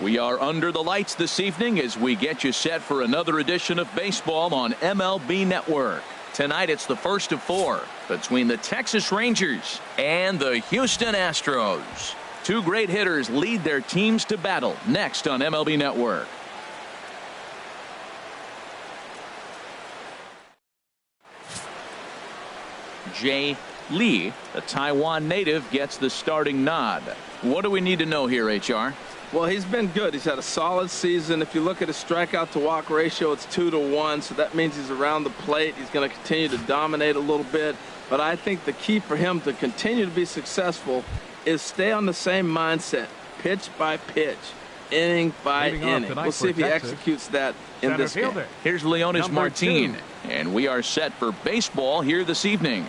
We are under the lights this evening as we get you set for another edition of baseball on MLB Network. Tonight it's the first of 4 between the Texas Rangers and the Houston Astros. Two great hitters lead their teams to battle next on MLB Network. Jay Lee, a Taiwan native, gets the starting nod. What do we need to know here, HR? Well, he's been good. He's had a solid season. If you look at his strikeout to walk ratio, it's 2-to-1, so that means he's around the plate. He's going to continue to dominate a little bit, but I think the key for him to continue to be successful is stay on the same mindset, pitch by pitch, inning by inning. We'll see if he executes that in this game. Here's Leonis Martin, and we are set for baseball here this evening.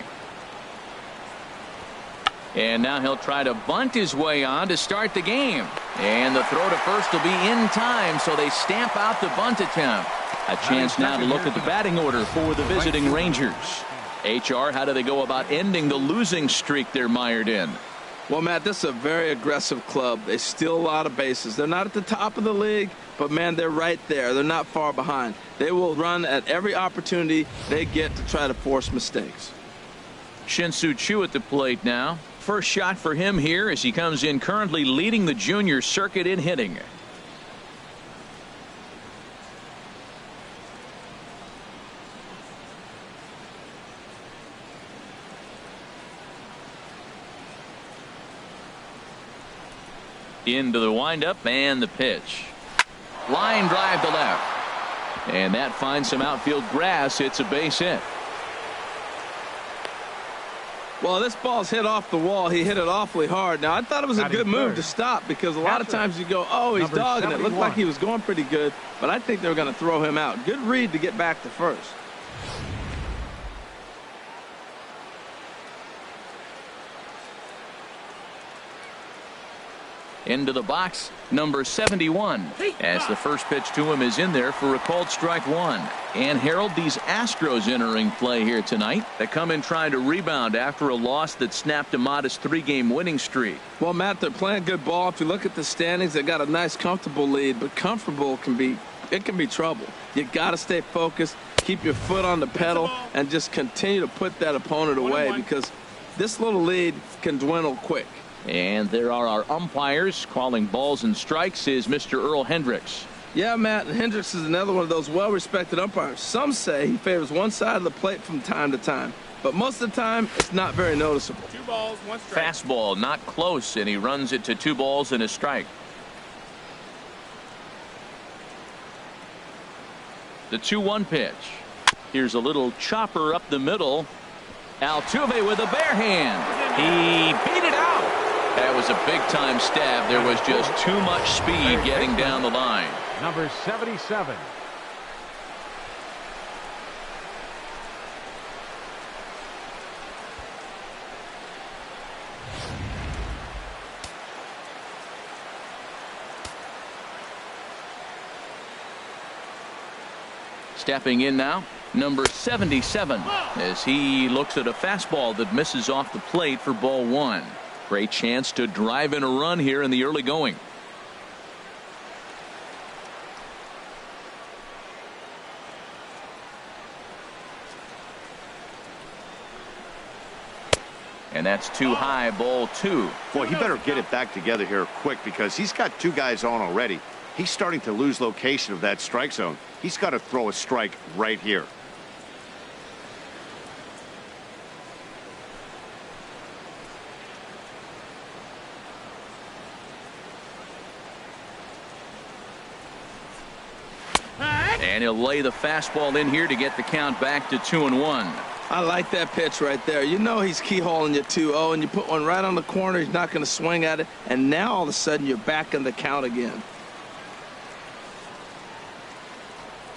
And now he'll try to bunt his way on to start the game. And the throw to first will be in time, so they stamp out the bunt attempt. A chance now to look at the batting order for the visiting Rangers. HR, how do they go about ending the losing streak they're mired in? Well, Matt, this is a very aggressive club. They steal a lot of bases. They're not at the top of the league, but, man, they're right there. They're not far behind. They will run at every opportunity they get to try to force mistakes. Shin-Soo Choo at the plate now. First shot for him here as he comes in currently leading the junior circuit in hitting. Into the windup and the pitch. Line drive to left. And that finds some outfield grass. It's a base hit. Well, this ball's hit off the wall. He hit it awfully hard. Now, I thought it was a good move to stop because a lot of times you go, oh, he's dogging it. Looked like he was going pretty good, but I think they were going to throw him out. Good read to get back to first. Into the box, number 71, as the first pitch to him is in there for a called strike one. And Harold, these Astros entering play here tonight. They come in trying to rebound after a loss that snapped a modest 3-game winning streak. Well, Matt, they're playing good ball. If you look at the standings, they got a nice comfortable lead, but comfortable can be trouble. You got to stay focused, keep your foot on the pedal, and just continue to put that opponent away because this little lead can dwindle quick. And there are our umpires calling balls and strikes is Mr. Earl Hendricks. Yeah, Matt, and Hendricks is another one of those well-respected umpires. Some say he favors one side of the plate from time to time, but most of the time it's not very noticeable. 2 balls, 1 strike. Fastball not close, and he runs it to 2 balls and a strike. The 2-1 pitch. Here's a little chopper up the middle. Altuve with a bare hand. He beat it out. That was a big-time stab. There was just too much speed getting down the line. Number 77. Stepping in now, number 77, as he looks at a fastball that misses off the plate for ball 1. Great chance to drive in a run here in the early going. And that's too high, ball 2. Boy, he better get it back together here quick because he's got 2 guys on already. He's starting to lose location of that strike zone. He's got to throw a strike right here. And he'll lay the fastball in here to get the count back to 2-1. I like that pitch right there. You know he's keyholing you 2-0, and you put one right on the corner. He's not going to swing at it, and now all of a sudden you're back in the count again.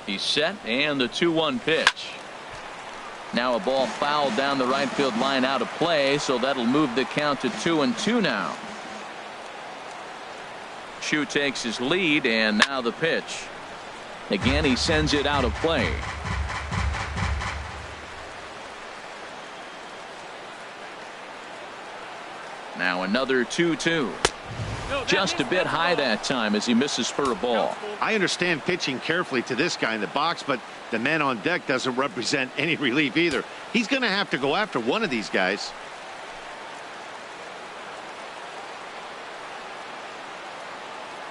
He's set, and the 2-1 pitch. Now a ball fouled down the right field line out of play, so that'll move the count to 2-2 now. Choo takes his lead, and now the pitch. Again, he sends it out of play. Now another 2-2. Just a bit high that time as he misses for a ball. I understand pitching carefully to this guy in the box, but the man on deck doesn't represent any relief either. He's going to have to go after one of these guys.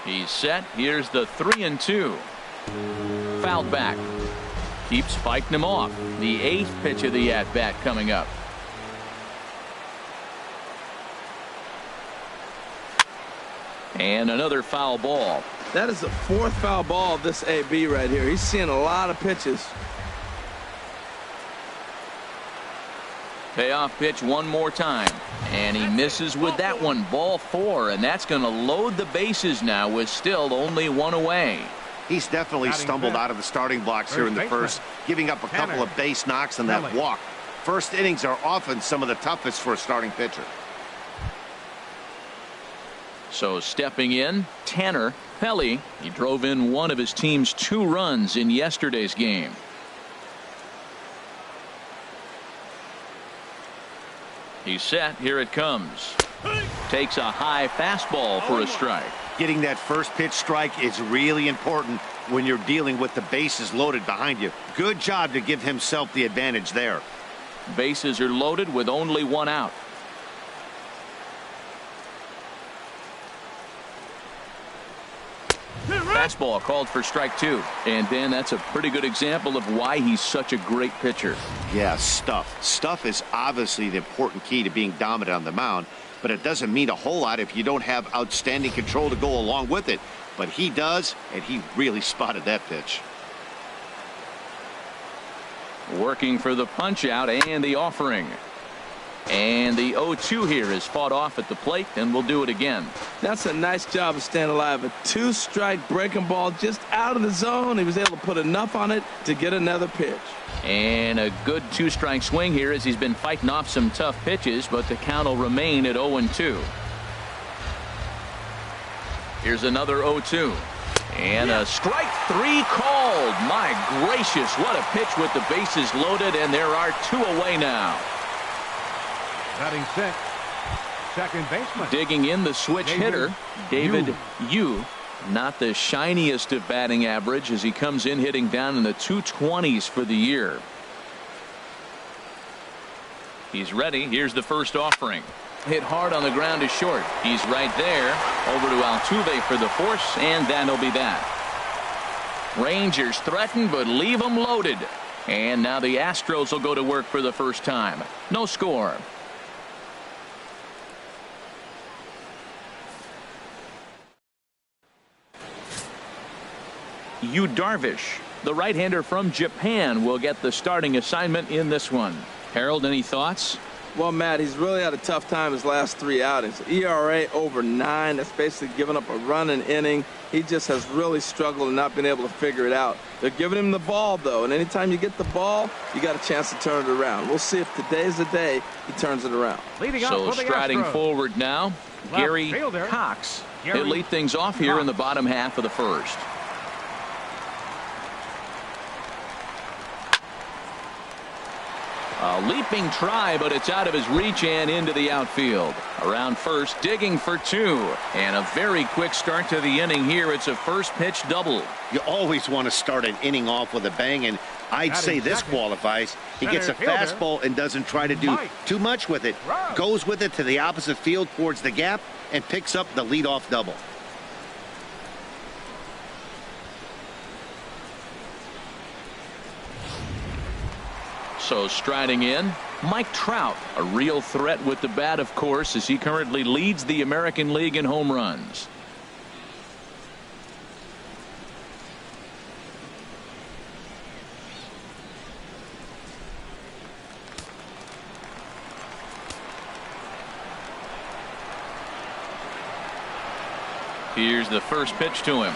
He's set. Here's the 3-2. Fouled back. Keeps fighting him off. The 8th pitch of the at-bat coming up. And another foul ball. That is the 4th foul ball of this AB right here. He's seeing a lot of pitches. Payoff pitch one more time. And he misses with that one. Ball 4. And that's going to load the bases now with still only one away. He's definitely stumbled out of the starting blocks here in the first, giving up a couple of base knocks on that walk. First innings are often some of the toughest for a starting pitcher. So stepping in, Tanner Pelly. He drove in one of his team's 2 runs in yesterday's game. He's set. Here it comes. Takes a high fastball for a strike. Getting that first pitch strike is really important when you're dealing with the bases loaded behind you. Good job to give himself the advantage there. Bases are loaded with only one out. Fastball called for strike 2. And Dan, that's a pretty good example of why he's such a great pitcher. Yeah, stuff. Stuff is obviously the important key to being dominant on the mound, but it doesn't mean a whole lot if you don't have outstanding control to go along with it. But he does, and he really spotted that pitch. Working for the punch out and the offering. And the 0-2 here is fought off at the plate, and we'll do it again. That's a nice job of staying alive. A 2-strike breaking ball just out of the zone. He was able to put enough on it to get another pitch. And a good 2-strike swing here as he's been fighting off some tough pitches, but the count will remain at 0-2. Here's another 0-2. And a strike 3 called. My gracious, what a pitch with the bases loaded, and there are 2 away now. Batting 6th, second baseman. Digging in the switch hitter, David Yu. Not the shiniest of batting average as he comes in hitting down in the 220s for the year. He's ready. Here's the first offering. Hit hard on the ground to short. He's right there. Over to Altuve for the force, and that'll be that. Rangers threaten, but leave them loaded. And now the Astros will go to work for the first time. No score. Yu Darvish, the right-hander from Japan, will get the starting assignment in this one. Harold, any thoughts? Well, Matt, he's really had a tough time his last 3 outings. ERA over 9. That's basically giving up a run an inning. He just has really struggled and not been able to figure it out. They're giving him the ball, though, and anytime you get the ball, you got a chance to turn it around. We'll see if today's the day he turns it around. So striding forward now, Gary Cox. He'll lead things off here in the bottom half of the first. A leaping try, but it's out of his reach and into the outfield. Around first, digging for 2. And a very quick start to the inning here. It's a first pitch double. You always want to start an inning off with a bang, and I'd say this qualifies. He gets a fastball and doesn't try to do too much with it. Goes with it to the opposite field towards the gap and picks up the leadoff double. So striding in, Mike Trout, a real threat with the bat, of course, as he currently leads the American League in home runs. Here's the first pitch to him.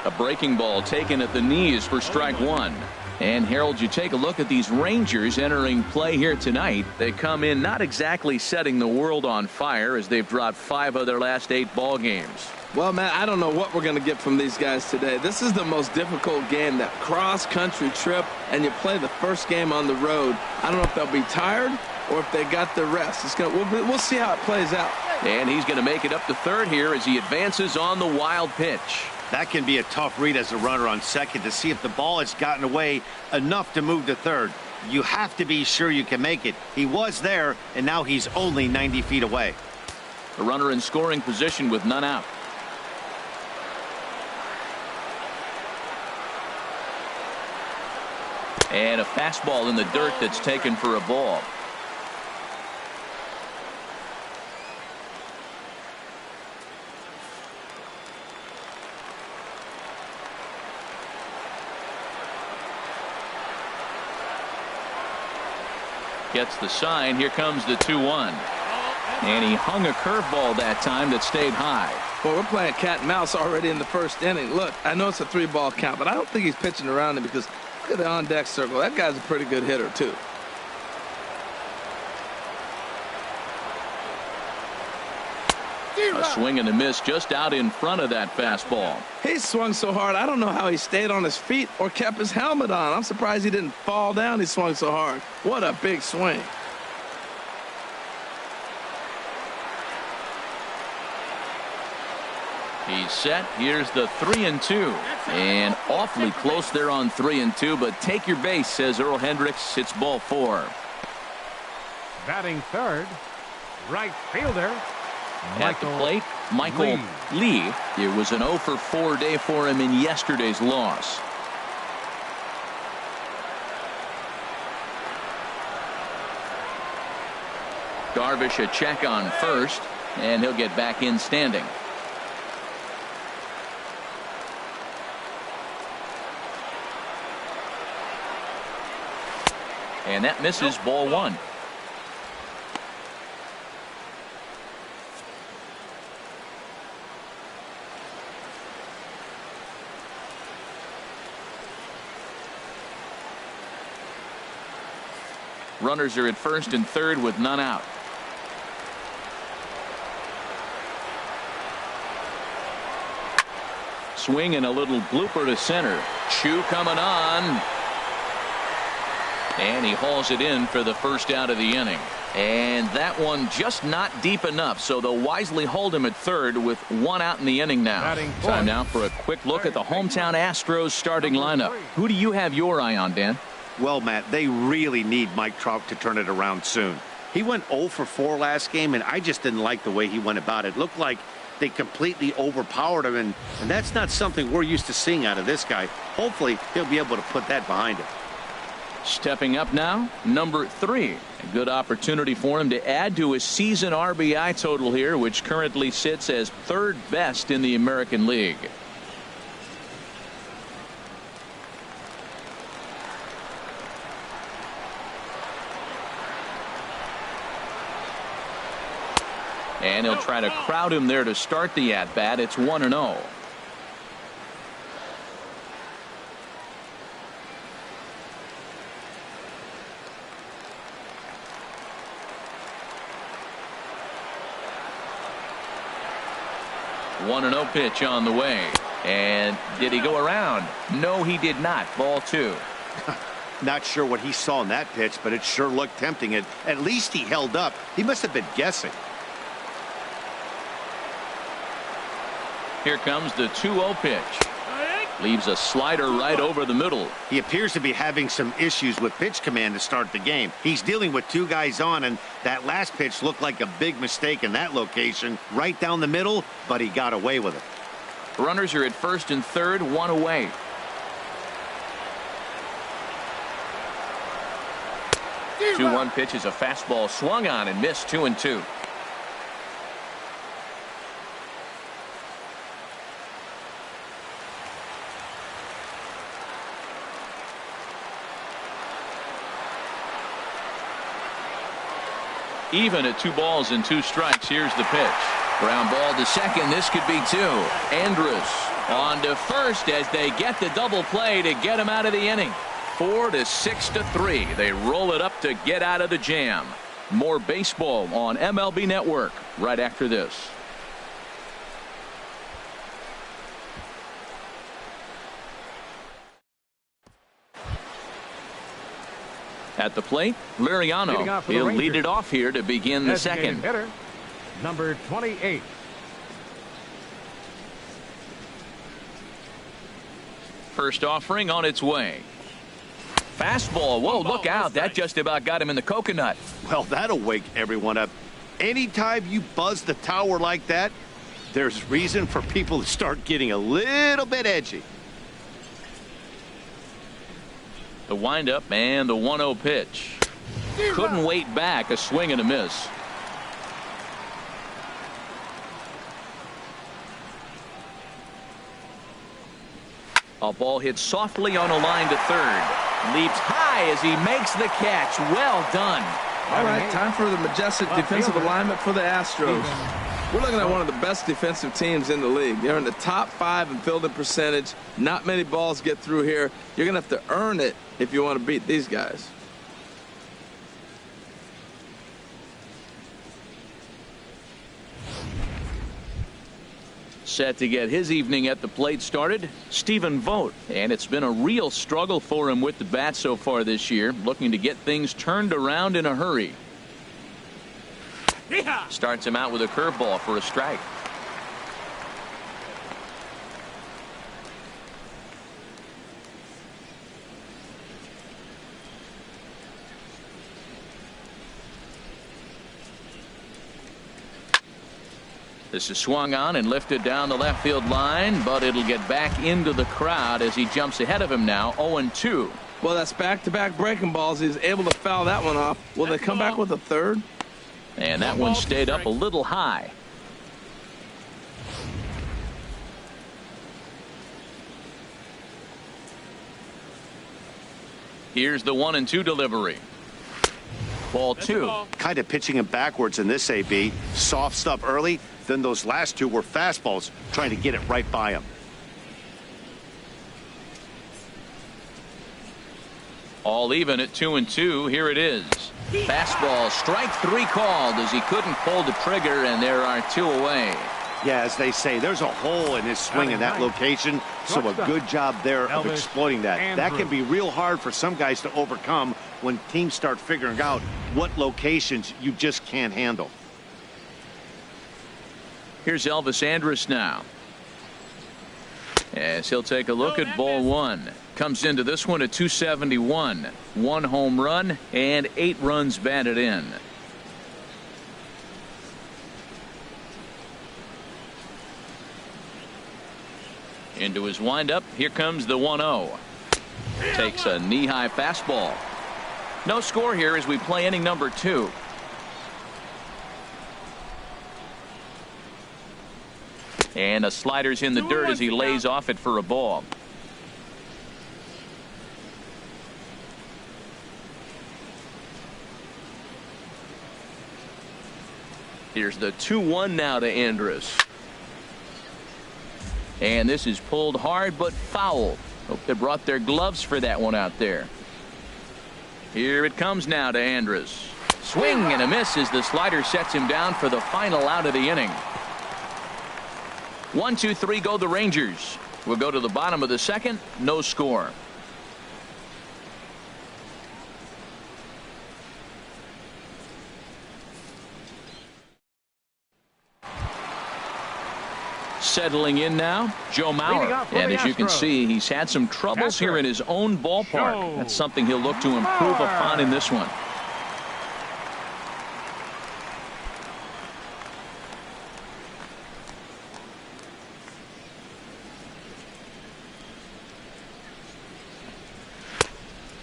A breaking ball taken at the knees for strike 1. And Harold, you take a look at these Rangers entering play here tonight. They come in not exactly setting the world on fire as they've dropped 5 of their last 8 ball games. Well, Matt, I don't know what we're going to get from these guys today. This is the most difficult game, that cross-country trip, and you play the first game on the road. I don't know if they'll be tired or if they got the rest. We'll see how it plays out. And he's going to make it up to third here as he advances on the wild pitch. That can be a tough read as a runner on second to see if the ball has gotten away enough to move to third. You have to be sure you can make it. He was there, and now he's only 90 feet away. The runner in scoring position with none out. And a fastball in the dirt that's taken for a ball. Gets the sign. Here comes the 2-1. And he hung a curveball that time that stayed high. Well, we're playing cat and mouse already in the first inning. Look, I know it's a 3-ball count, but I don't think he's pitching around it because look at the on-deck circle. That guy's a pretty good hitter, too. A swing and a miss just out in front of that fastball. He swung so hard, I don't know how he stayed on his feet or kept his helmet on. I'm surprised he didn't fall down. He swung so hard. What a big swing. He's set. Here's the 3-2. And awfully close there on 3-2, but take your base, says Earl Hendricks. It's ball 4. Batting third, right fielder. At the plate, Michael Lee. It was an 0 for 4 day for him in yesterday's loss. Darvish a check on first, and he'll get back in standing. And that misses, ball 1. Runners are at first and third with none out. Swing and a little blooper to center. Chu coming on. And he hauls it in for the first out of the inning. And that one just not deep enough, so they'll wisely hold him at third with 1 out in the inning now. Time now for a quick look at the hometown Astros starting lineup. Who do you have your eye on, Dan? Well, Matt, they really need Mike Trout to turn it around soon. He went 0 for 4 last game, and I just didn't like the way he went about it. Looked like they completely overpowered him, and that's not something we're used to seeing out of this guy. Hopefully, he'll be able to put that behind him. Stepping up now, number 3. A good opportunity for him to add to his season RBI total here, which currently sits as 3rd best in the American League. And he'll try to crowd him there to start the at-bat. It's 1-0. One and 0 pitch on the way. And did he go around? No, he did not. Ball 2. Not sure what he saw in that pitch, but it sure looked tempting. At least he held up. He must have been guessing. Here comes the 2-0 pitch. Leaves a slider right over the middle. He appears to be having some issues with pitch command to start the game. He's dealing with 2 guys on, and that last pitch looked like a big mistake in that location. Right down the middle, but he got away with it. Runners are at first and third, 1 away. The 2-1 pitch is a fastball swung on and missed. 2-2. Even at 2 balls and 2 strikes. Here's the pitch. Ground ball to second. This could be 2. Andrus on to first as they get the double play to get him out of the inning. 4-6-3. They roll it up to get out of the jam. More baseball on MLB Network right after this. At the plate, Liriano. He'll lead it off here to begin the second. Hitter, number 28. First offering on its way. Fastball. Whoa, look out. That just about got him in the coconut. Well, that'll wake everyone up. Anytime you buzz the tower like that, there's reason for people to start getting a little bit edgy. The windup and the 1-0 pitch. Couldn't wait back. A swing and a miss. A ball hit softly on a line to third. Leaps high as he makes the catch. Well done. All right, time for the majestic defensive alignment for the Astros. We're looking at one of the best defensive teams in the league. They're in the top 5 in fielding percentage. Not many balls get through here. You're going to have to earn it if you want to beat these guys. Set to get his evening at the plate started, Stephen Vogt. And it's been a real struggle for him with the bat so far this year, looking to get things turned around in a hurry. Starts him out with a curveball for a strike. This is swung on and lifted down the left field line, but it'll get back into the crowd as he jumps ahead of him now, 0-2. Well, that's back-to-back breaking balls. He's able to foul that one off. Will they come back with a third? And that one stayed up a little high. Here's the 1-2 delivery. Ball 2. Kind of pitching him backwards in this AB. Soft stuff early, then those last 2 were fastballs, trying to get it right by him. All even at 2-2. Here it is. Fastball, strike 3 called as he couldn't pull the trigger, and there are 2 away. Yeah, as they say, there's a hole in his swing in that location, so a good job there of exploiting that. That can be real hard for some guys to overcome when teams start figuring out what locations you just can't handle. Here's Elvis Andrus now. As he'll take a look at ball 1. Comes into this one at 271. 1 home run and 8 runs batted in. Into his windup. Here comes the 1-0. Takes a knee-high fastball. No score here as we play inning number 2. And a slider's in the dirt as he lays off it for a ball. Here's the 2-1 now to Andrus. And this is pulled hard but foul. Hope they brought their gloves for that one out there. Here it comes now to Andrus. Swing and a miss as the slider sets him down for the final out of the inning. 1-2-3 go the Rangers. We'll go to the bottom of the second. No score. Settling in now, Joe Mauer. And as you can see, he's had some troubles here in his own ballpark. That's something he'll look to improve upon in this one.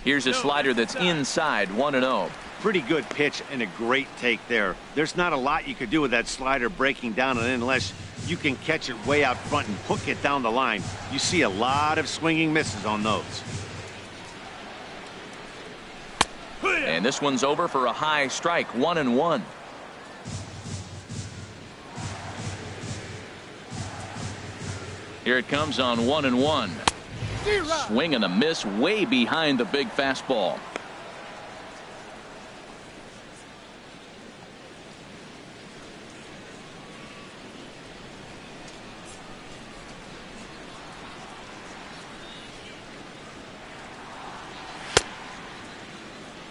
Here's a slider that's inside, 1-0. Pretty good pitch and a great take there. There's not a lot you could do with that slider breaking down and in unless you can catch it way out front and hook it down the line. You see a lot of swinging misses on those. And this one's over for a high strike, 1-1. Here it comes on 1-1. Swing and a miss way behind the big fastball.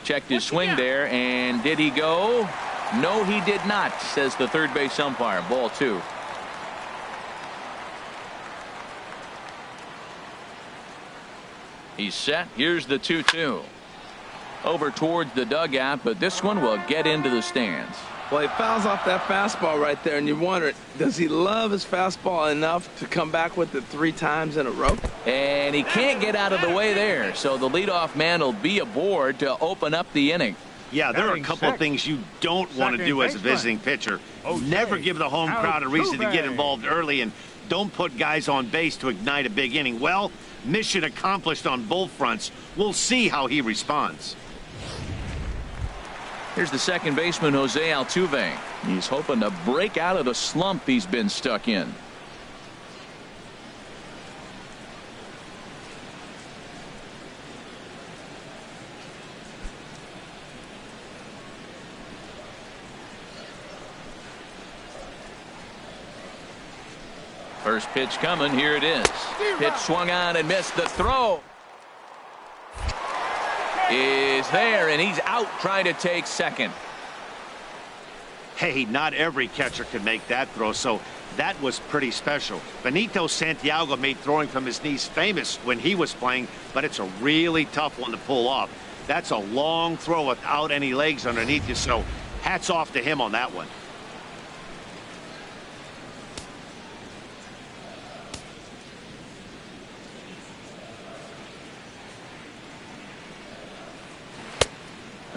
Checked his swing there, and did he go? No, he did not, says the third base umpire. Ball 2. He's set. Here's the 2-2. Over towards the dugout, but this one will get into the stands. Well, he fouls off that fastball right there, and you wonder, does he love his fastball enough to come back with it 3 times in a row? And he can't get out of the way there, so the leadoff man will be aboard to open up the inning. Yeah, there are a couple of things you don't want to do as a visiting pitcher. Never give the home crowd a reason to get involved early, and don't put guys on base to ignite a big inning. Well, mission accomplished on both fronts. We'll see how he responds. Here's the second baseman, Jose Altuve. He's hoping to break out of the slump he's been stuck in. First pitch coming. Here it is. Pitch swung on and missed. The throw is there, and he's out trying to take second. Hey, not every catcher can make that throw, so that was pretty special. Benito Santiago made throwing from his knees famous when he was playing, but it's a really tough one to pull off. That's a long throw without any legs underneath you, so hats off to him on that one.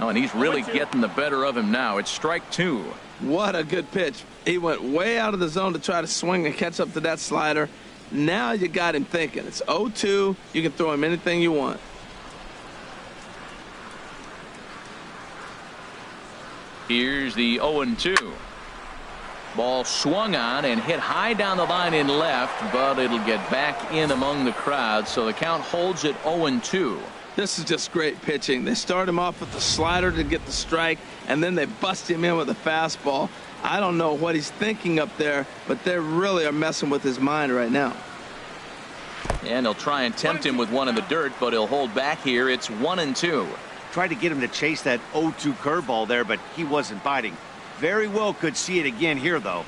Oh, and he's really getting the better of him now. It's strike 2. What a good pitch. He went way out of the zone to try to swing and catch up to that slider. Now you got him thinking. It's 0-2. You can throw him anything you want. Here's the 0-2. Ball swung on and hit high down the line in left, but it'll get back in among the crowd, so the count holds at 0-2. This is just great pitching. They start him off with the slider to get the strike, and then they bust him in with a fastball. I don't know what he's thinking up there, but they really are messing with his mind right now. And they'll try and tempt him with one in the dirt, but he'll hold back here. It's 1-2. Tried to get him to chase that 0-2 curveball there, but he wasn't biting. Very well could see it again here, though.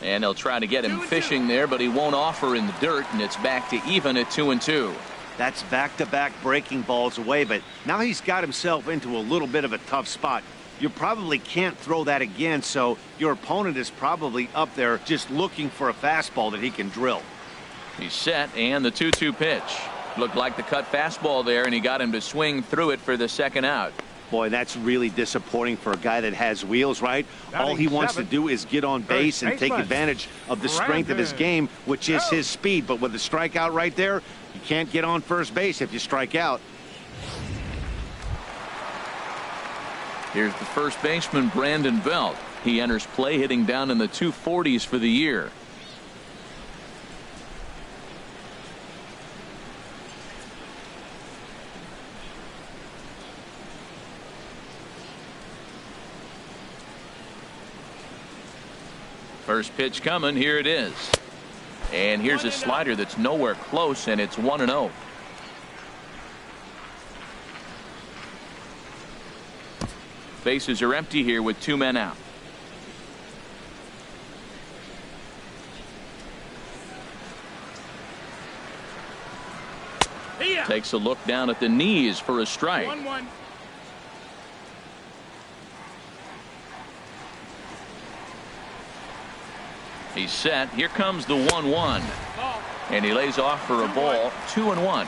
And they'll try to get him fishing there, but he won't offer in the dirt, and it's back to even at 2-2. That's back-to-back breaking balls away, but now he's got himself into a little bit of a tough spot. You probably can't throw that again, so your opponent is probably up there just looking for a fastball that he can drill. He's set, and the 2-2 pitch. Looked like the cut fastball there, and he got him to swing through it for the second out. Boy, that's really disappointing for a guy that has wheels, right? All he wants to do is get on base and take advantage of the strength of his game, which is his speed. But with the strikeout right there, you can't get on first base if you strike out. Here's the first baseman, Brandon Belt. He enters play hitting down in the 240s for the year. First pitch coming. Here it is. And here's a slider that's nowhere close, and it's 1-0. Bases are empty here with 2 men out. Takes a look down at the knees for a strike. 1-1. He's set. Here comes the 1-1. And he lays off for a ball. 2-1.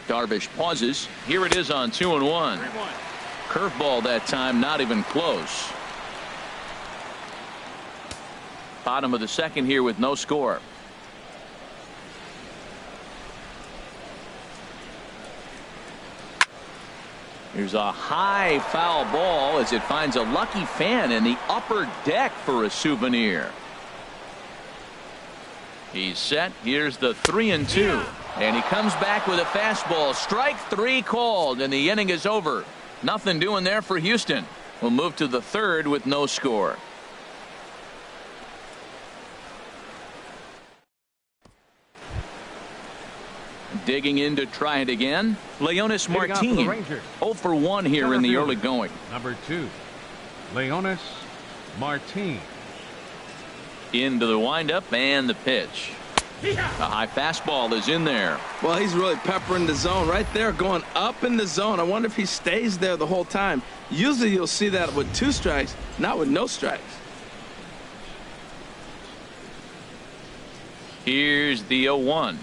Darvish pauses. Here it is on 2-1. Curveball that time, not even close. Bottom of the second here with no score. Here's a high foul ball as it finds a lucky fan in the upper deck for a souvenir. He's set. Here's the 3-2. And he comes back with a fastball. Strike 3 called, and the inning is over. Nothing doing there for Houston. We'll move to the third with no score. digging in to try it again. Leonis Martin, 0 for 1 here Center in the fielder, early going. Number 2, Leonis Martin. Into the windup and the pitch. A high fastball is in there. Well, he's really peppering the zone right there, going up in the zone. I wonder if he stays there the whole time. Usually you'll see that with 2 strikes, not with no strikes. Here's the 0-1.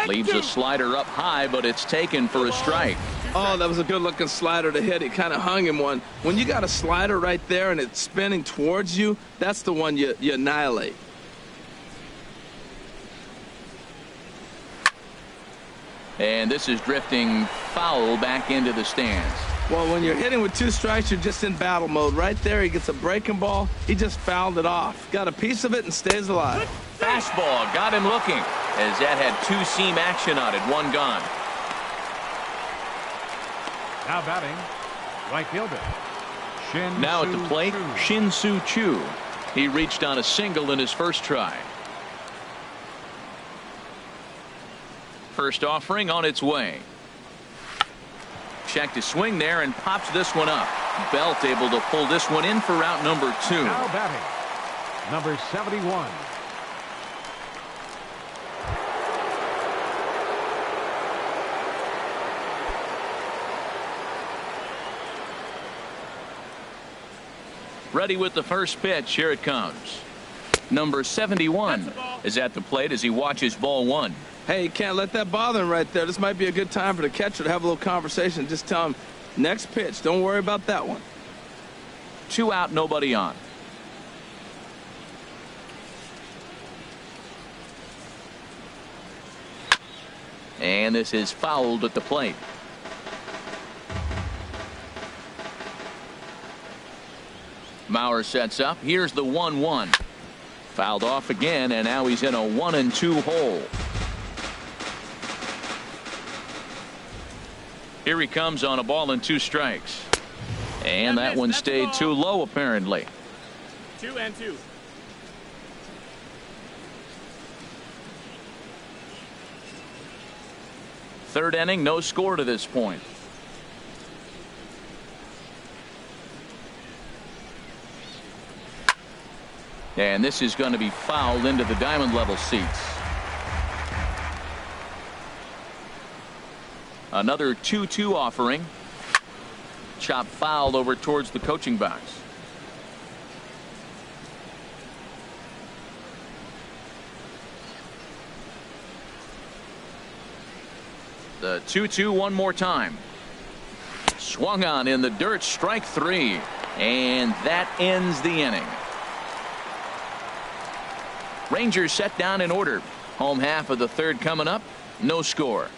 Leaves a slider up high, but it's taken for a strike. Oh, that was a good-looking slider to hit. He kind of hung him one. When you got a slider right there and it's spinning towards you, that's the one you annihilate. And this is drifting foul back into the stands. Well, when you're hitting with 2 strikes, you're just in battle mode. Right there, he gets a breaking ball. He just fouled it off. Got a piece of it and stays alive. Fastball got him looking as that had 2-seam action on it. 1 gone. Now batting, right fielder. Now at the plate, Shin-Soo Choo. He reached on a single in his first try. First offering on its way. Checked his swing there and pops this one up. Belt able to pull this one in for route number 2. Now batting, number 71. Ready with the first pitch. Here it comes. Number 71 is at the plate as he watches ball 1. Hey, you can't let that bother him right there. This might be a good time for the catcher to have a little conversation. Just tell him, next pitch, don't worry about that one. 2 out, nobody on. And this is fouled at the plate. Mauer sets up. Here's the 1-1. Fouled off again, and now he's in a 1-2 hole. Here he comes on a ball and 2 strikes. And that one stayed too low, apparently. 2-2. Third inning, no score to this point. And this is going to be fouled into the diamond level seats. Another 2-2 offering. Chop fouled over towards the coaching box. The 2-2 one more time. Swung on in the dirt, strike 3. And that ends the inning. Rangers set down in order. Home half of the third coming up. No score.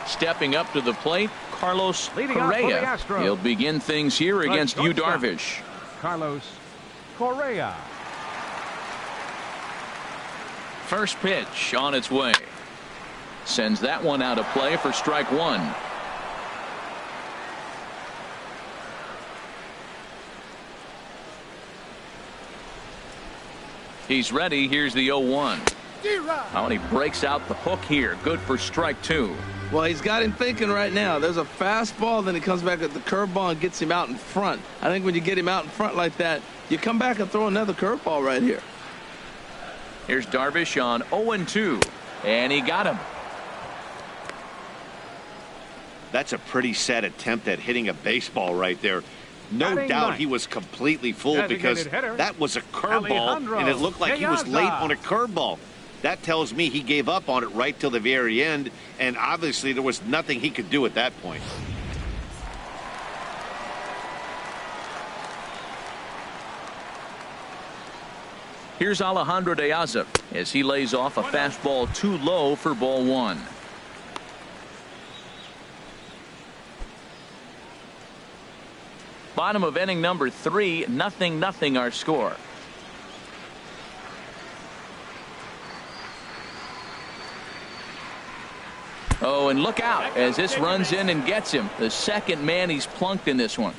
Stepping up to the plate, Carlos Correa. He'll begin things here against Yu Darvish. Carlos Correa. First pitch on its way. Sends that one out of play for strike 1. He's ready. Here's the 0-1. Oh, and he breaks out the hook here. Good for strike 2. Well, he's got him thinking right now. There's a fastball, then he comes back at the curveball and gets him out in front. I think when you get him out in front like that, you come back and throw another curveball right here. Here's Darvish on 0-2, and he got him. That's a pretty sad attempt at hitting a baseball right there. No doubt he was completely fooled because that was a curveball, and it looked like he was late on a curveball. That tells me he gave up on it right till the very end, and obviously there was nothing he could do at that point. Here's Alejandro De Aza as he lays off a fastball too low for ball 1. Bottom of inning number 3, 0-0 our score. Oh, and look out as this runs in and gets him. The second man he's plunked in this one.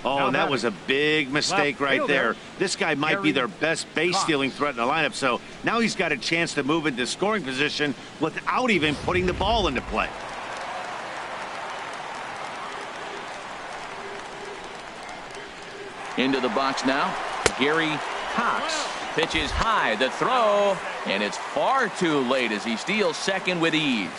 Oh, and that was a big mistake right there. This guy might be their best base stealing threat in the lineup, so now he's got a chance to move into scoring position without even putting the ball into play. Into the box now, Gary Cox pitches high, the throw, and it's far too late as he steals second with ease.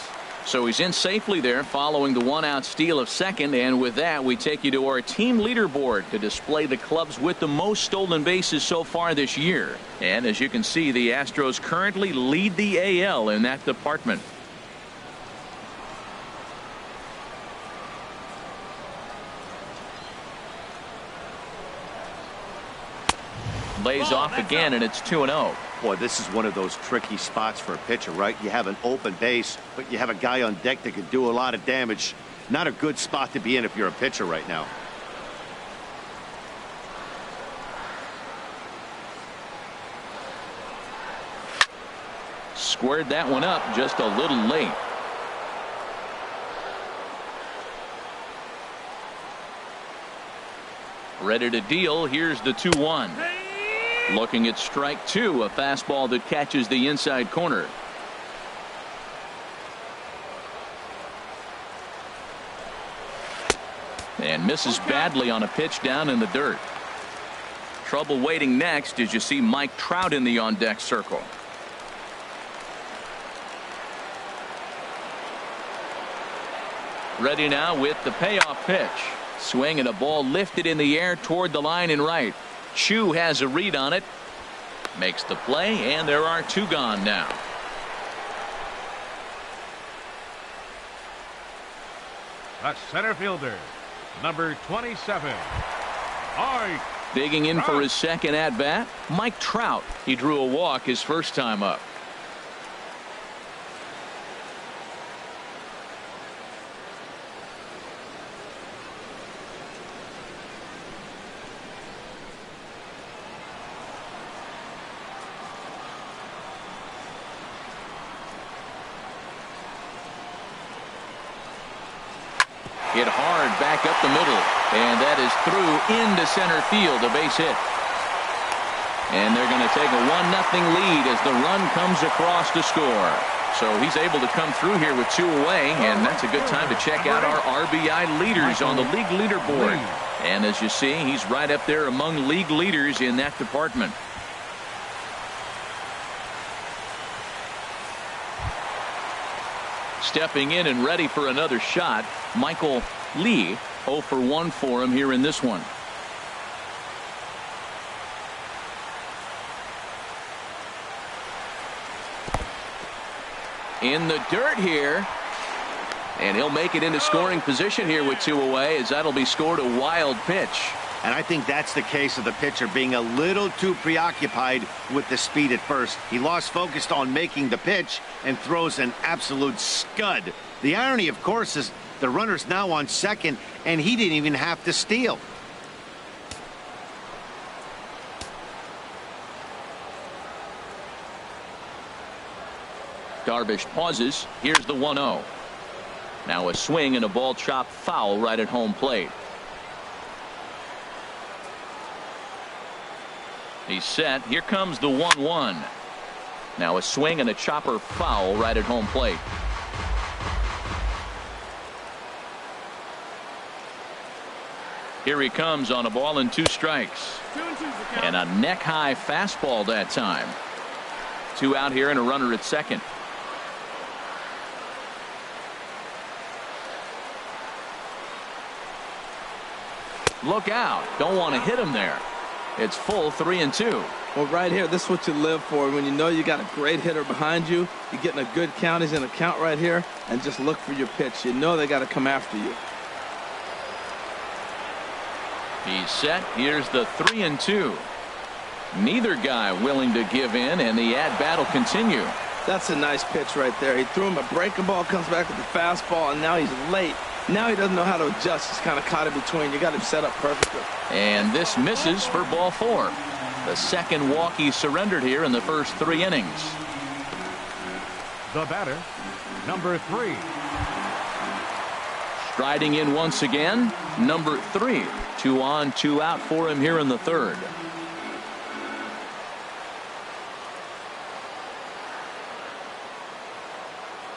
So he's in safely there following the one-out steal of second, and with that we take you to our team leaderboard to display the clubs with the most stolen bases so far this year. And as you can see, the Astros currently lead the AL in that department. Lays off again, and it's 2-0. Boy, this is one of those tricky spots for a pitcher, right? You have an open base, but you have a guy on deck that could do a lot of damage. Not a good spot to be in if you're a pitcher right now. Squared that one up just a little late. Ready to deal. Here's the 2-1. Looking at strike two, a fastball that catches the inside corner. And misses badly on a pitch down in the dirt. Trouble waiting next as you see Mike Trout in the on-deck circle. Ready now with the payoff pitch. Swing and a ball lifted in the air toward the line and right. Chu has a read on it. Makes the play, and there are two gone now. The center fielder, number 27. Mike. Digging in for his second at bat, Mike Trout. He drew a walk his first time up. Hit hard back up the middle, and that is through into center field, a base hit. And they're going to take a 1-0 lead as the run comes across to score. So he's able to come through here with two away, and that's a good time to check out our RBI leaders on the league leaderboard. And as you see, he's right up there among league leaders in that department. Stepping in and ready for another shot, Michael Lee. 0 for 1 for him here in this one. In the dirt here, and he'll make it into scoring position here with two away, as that'll be scored a wild pitch. And I think that's the case of the pitcher being a little too preoccupied with the speed at first. He lost focus on making the pitch and throws an absolute scud. The irony, of course, is the runner's now on second, and he didn't even have to steal. Darvish pauses. Here's the 1-0. Now a swing and a ball chopped foul right at home plate. He's set. Here comes the 1-1. Now a swing and a chopper foul right at home plate. Here he comes on a ball and 2 strikes. 2-2. And a neck high fastball that time. 2 out here and a runner at second. Look out. Don't want to hit him there. It's full 3-2. Well, right here, this is what you live for. When you know you got a great hitter behind you, you're getting a good count. He's in a count right here, and just look for your pitch. You know they got to come after you. He's set. Here's the 3-2. Neither guy willing to give in, and the at-bat will continue. That's a nice pitch right there. He threw him a breaking ball, comes back with the fastball, and now he's late. Now he doesn't know how to adjust. He's kind of caught in between. You got him set up perfectly. And this misses for ball 4. The second walk he surrendered here in the first 3 innings. The batter, number 3. Striding in once again, number 3. 2 on, 2 out for him here in the third.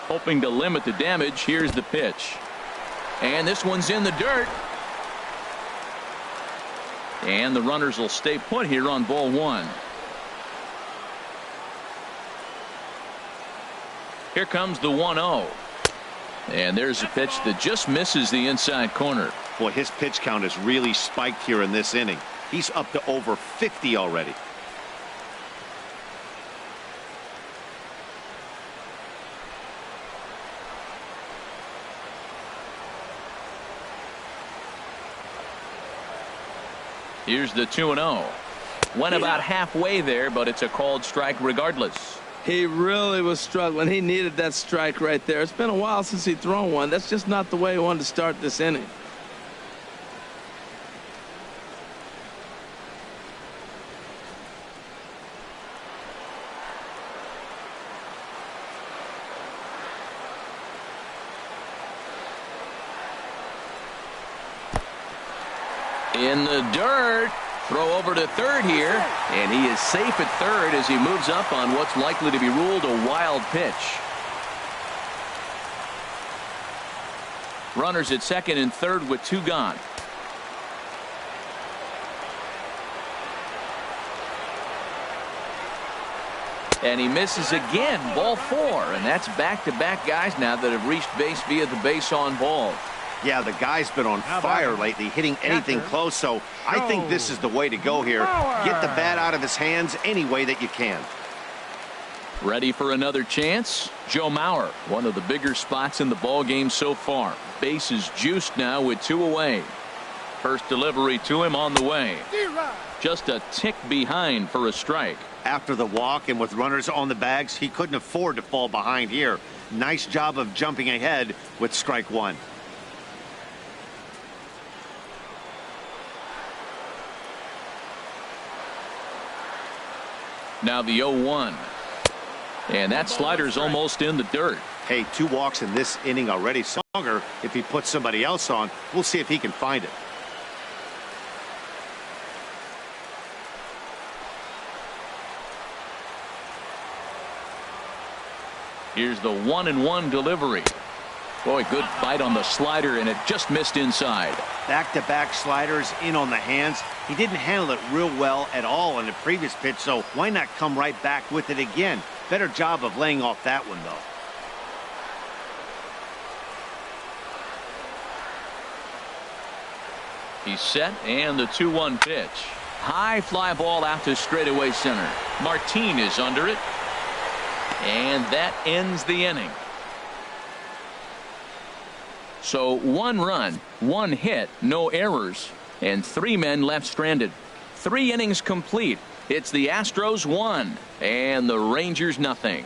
Hoping to limit the damage. Here's the pitch. And this one's in the dirt. And the runners will stay put here on ball 1. Here comes the 1-0. And there's a pitch that just misses the inside corner. Boy, his pitch count has really spiked here in this inning. He's up to over 50 already. Here's the 2-0. Went about halfway there, but it's a called strike regardless. He really was struggling. He needed that strike right there. It's been a while since he'd thrown one. That's just not the way he wanted to start this inning. In the dirt. Throw over to third here, and he is safe at third as he moves up on what's likely to be ruled a wild pitch. Runners at second and third with 2 gone. And he misses again, ball 4, and that's back-to-back guys now that have reached base via the base on ball. Yeah, the guy's been on fire lately, hitting anything close, so I think this is the way to go here. Get the bat out of his hands any way that you can. Ready for another chance? Joe Mauer, one of the bigger spots in the ball game so far. Base is juiced now with 2 away. First delivery to him on the way. Just a tick behind for a strike. After the walk and with runners on the bags, he couldn't afford to fall behind here. Nice job of jumping ahead with strike 1. Now the 0-1. And that slider's almost in the dirt. Hey, 2 walks in this inning already. Songer, if he puts somebody else on, we'll see if he can find it. Here's the 1-1 delivery. Boy, good fight on the slider, and it just missed inside. Back-to-back sliders in on the hands. He didn't handle it real well at all in the previous pitch, so why not come right back with it again? Better job of laying off that one, though. He's set, and the 2-1 pitch. High fly ball out to straightaway center. Martin is under it, and that ends the inning. So 1 run, 1 hit, no errors, and 3 men left stranded. 3 innings complete. It's the Astros 1 and the Rangers nothing.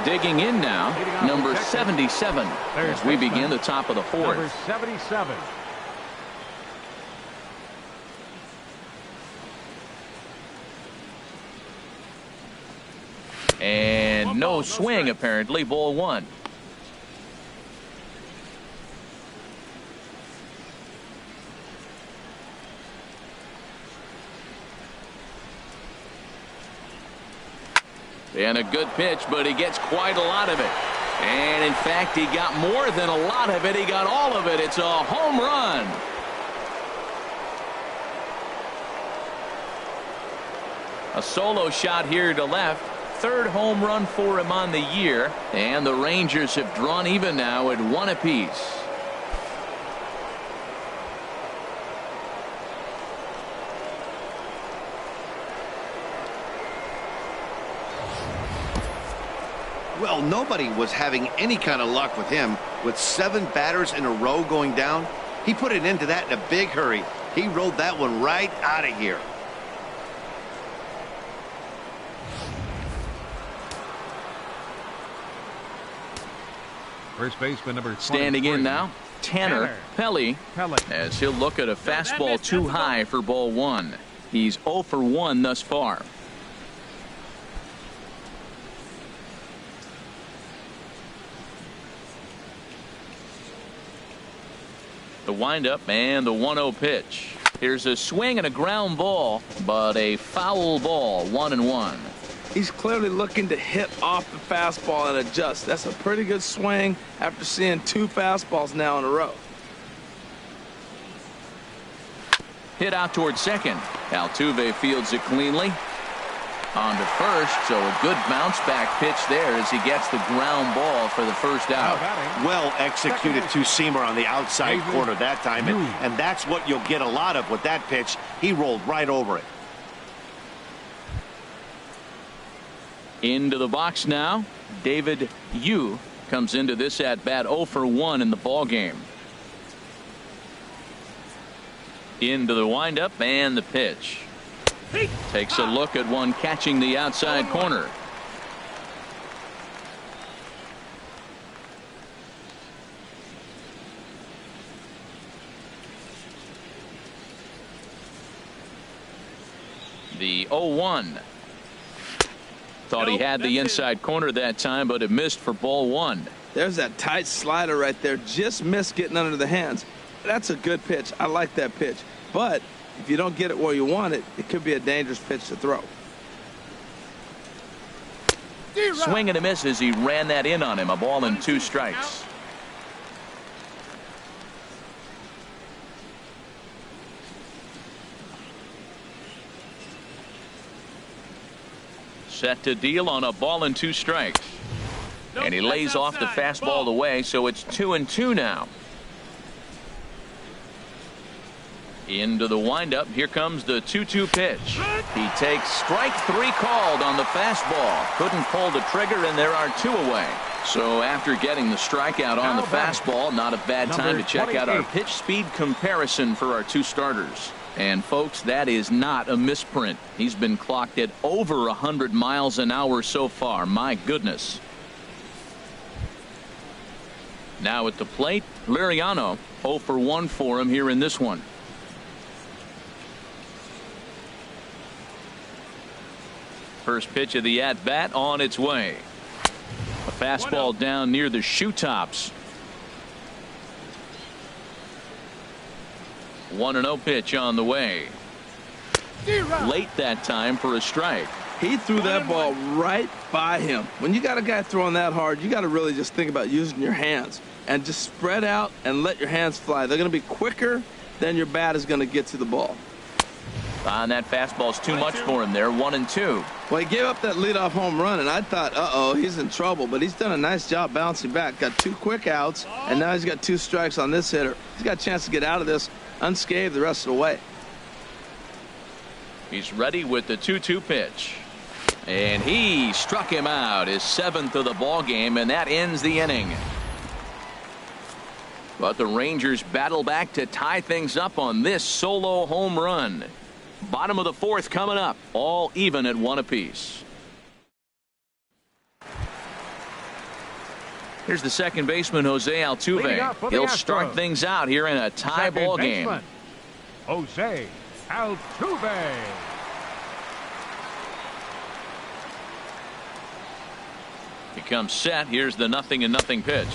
Digging in now, number 77 as we begin the top of the 4th. Number 77. And no swing, apparently. Ball 1. And a good pitch, but he gets quite a lot of it. And in fact, he got more than a lot of it. He got all of it. It's a home run. A solo shot here to left. 3rd home run for him on the year, and the Rangers have drawn even now at 1 apiece. Well, nobody was having any kind of luck with him. With 7 batters in a row going down, he put it into that in a big hurry. He rode that one right out of here. First baseman number 23. Standing in now, Tanner Pelly, as he'll look at a fastball too high for ball 1. He's 0 for 1 thus far. The windup and the 1-0 pitch. Here's a swing and a ground ball, but a foul ball, 1-1. He's clearly looking to hit off the fastball and adjust. That's a pretty good swing after seeing 2 fastballs now in a row. Hit out towards second. Altuve fields it cleanly. On to first, so a good bounce back pitch there as he gets the ground ball for the first out. Well executed two-seamer on the outside corner that time, and that's what you'll get a lot of with that pitch. He rolled right over it. Into the box now. David Yu comes into this at bat 0 for 1 in the ball game. Into the windup and the pitch. Takes a look at one catching the outside corner. The 0-1. Thought he had the inside corner that time, but it missed for ball 1. There's that tight slider right there. Just missed getting under the hands. That's a good pitch. I like that pitch. But if you don't get it where you want it, it could be a dangerous pitch to throw. Swing and a miss as he ran that in on him. A ball and 2 strikes. Set to deal on a ball and 2 strikes. And he lays off the fastball away, so it's 2-2 now. Into the windup. Here comes the 2-2 pitch. He takes strike 3 called on the fastball. Couldn't pull the trigger, and there are 2 away. So after getting the strikeout on the fastball, not a bad time to check out our pitch speed comparison for our 2 starters. And folks, that is not a misprint. He's been clocked at over 100 miles an hour so far. My goodness. Now at the plate, Liriano 0 for 1 for him here in this one. First pitch of the at-bat on its way. A fastball down near the shoe tops. 1-0 pitch on the way. Late that time for a strike. He threw that ball right by him. When you got a guy throwing that hard, you got to really just think about using your hands and just spread out and let your hands fly. They're going to be quicker than your bat is going to get to the ball. And that fastball's too much for him there. 1-2. Well, he gave up that leadoff home run, and I thought, uh-oh, he's in trouble. But he's done a nice job bouncing back. Got 2 quick outs, and now he's got 2 strikes on this hitter. He's got a chance to get out of this unscathed the rest of the way. He's ready with the 2-2 pitch. And he struck him out, his 7th of the ball game, and that ends the inning. But the Rangers battle back to tie things up on this solo home run. Bottom of the 4th coming up, all even at 1 apiece. Here's the second baseman, Jose Altuve. He'll start things out here in a tie ball game. Jose Altuve. He comes set. Here's the 0-0 pitch.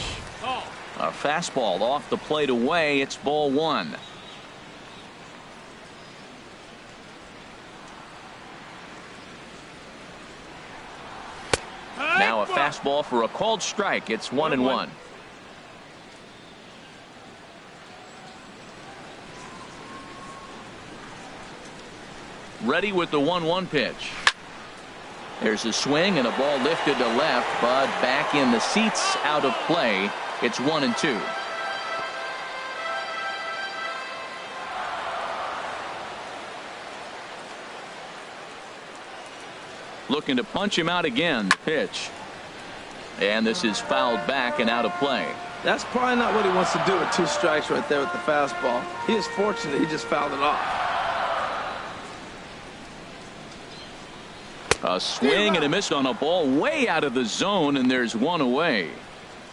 A fastball off the plate away. It's ball 1. Now a fastball for a called strike. It's 1-1. Ready with the 1-1 pitch. There's a swing and a ball lifted to left, but back in the seats, out of play. It's 1-2. Looking to punch him out again. Pitch. And this is fouled back and out of play. That's probably not what he wants to do with 2 strikes right there with the fastball. He is fortunate he just fouled it off. A swing and a miss on a ball way out of the zone, and there's 1 away.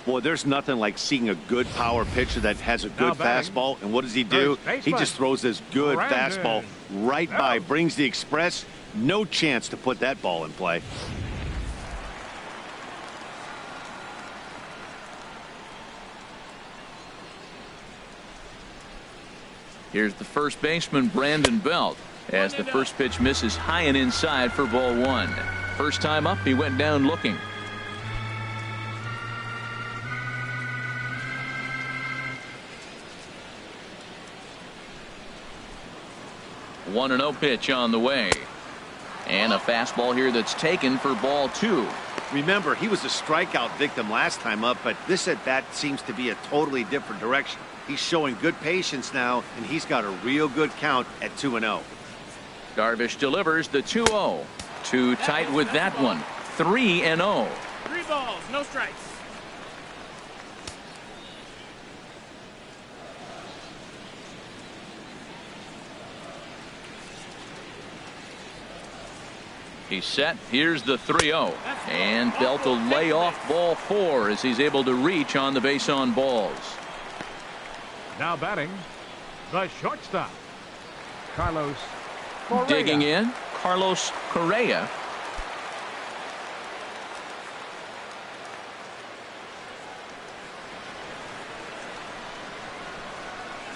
Boy, there's nothing like seeing a good power pitcher that has a good fastball. And what does he do? He just throws this good fastball right by, brings the express. No chance to put that ball in play. Here's the first baseman, Brandon Belt, as the first pitch misses high and inside for ball one. First time up, he went down looking. 1-0 pitch on the way. And a fastball here that's taken for ball two. Remember, he was a strikeout victim last time up, but this at bat seems to be a totally different direction. He's showing good patience now, and he's got a real good count at 2-0. Darvish delivers the 2-0. Too tight with that one. 3-0. 3 balls, no strikes. He's set. Here's the 3-0. And Belt will lay off ball four as he's able to reach on the base on balls. Now batting, the shortstop, Carlos Correa. Digging in, Carlos Correa.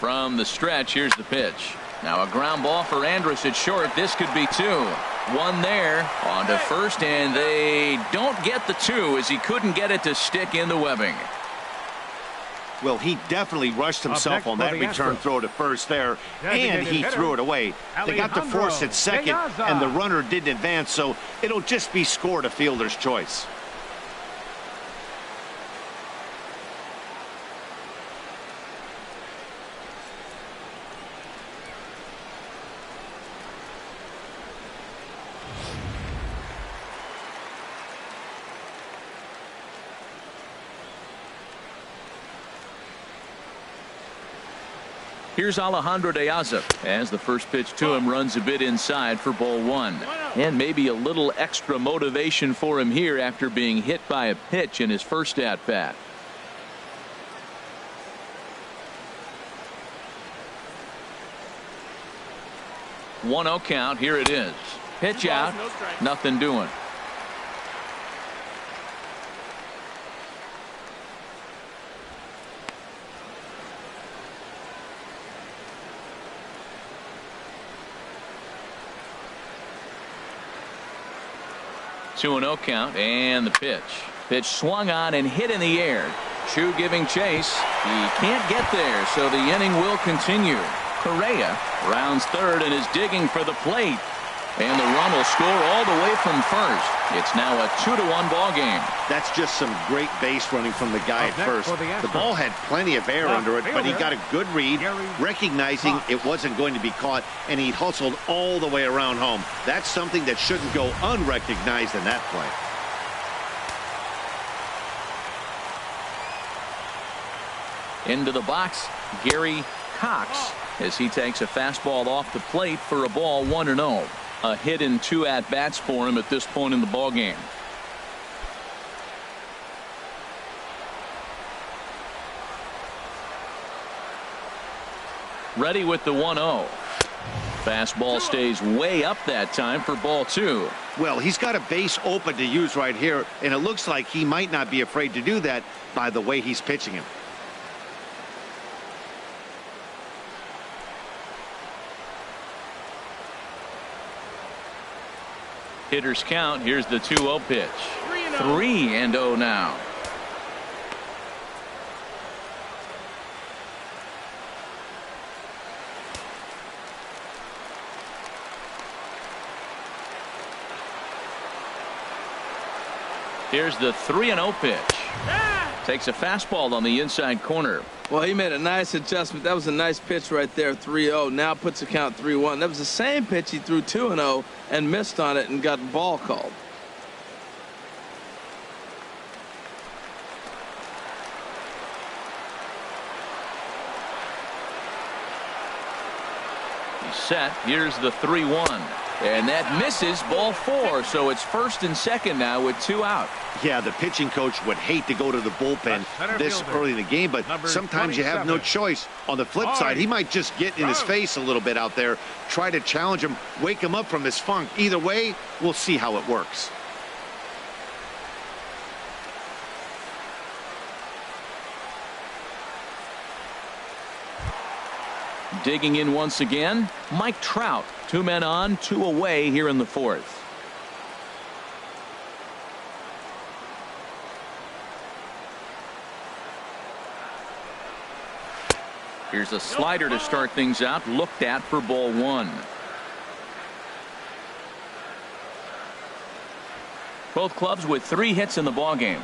From the stretch, here's the pitch. Now a ground ball for Andrus at short. This could be two. One there on to first, and they don't get the two as he couldn't get it to stick in the webbing. Well, he definitely rushed himself on that return throw to first there, and he threw it away. They got to force at second, and the runner didn't advance, so it'll just be scored a fielder's choice. Here's Alejandro De Aza as the first pitch to him runs a bit inside for ball one. And maybe a little extra motivation for him here after being hit by a pitch in his first at bat. One 0 count. Here it is. Pitch out. Nothing doing. Two 0 count, and the pitch. Pitch swung on and hit in the air. Chu giving chase. He can't get there, so the inning will continue. Correa rounds third and is digging for the plate. And the run will score all the way from first. It's now a 2-1 ball game. That's just some great base running from the guy at first. The ball had plenty of air under it, but he got a good read, recognizing it wasn't going to be caught, and he hustled all the way around home. That's something that shouldn't go unrecognized in that play. Into the box, Gary Cox, as he takes a fastball off the plate for a ball 1-0. A hit in 2 at-bats for him at this point in the ball game. Ready with the 1-0. Fastball stays way up that time for ball two. Well, he's got a base open to use right here, and it looks like he might not be afraid to do that by the way he's pitching him. Hitters count. Here's the 2-0 pitch. 3-0 now. Here's the 3-0 pitch. Takes a fastball on the inside corner. Well, he made a nice adjustment. That was a nice pitch right there, 3-0. Now puts the count 3-1. That was the same pitch he threw 2-0 and missed on it and got the ball called. He's set. Here's the 3-1. And that misses ball four, so it's first and second now with 2 out. Yeah, the pitching coach would hate to go to the bullpen this early in the game, but sometimes you have no choice. On the flip side, he might just get in his face a little bit out there, try to challenge him, wake him up from his funk. Either way, we'll see how it works. digging in once again, Mike Trout. 2 men on, 2 away here in the 4th. Here's a slider to start things out, looked at for ball 1. Both clubs with 3 hits in the ballgame.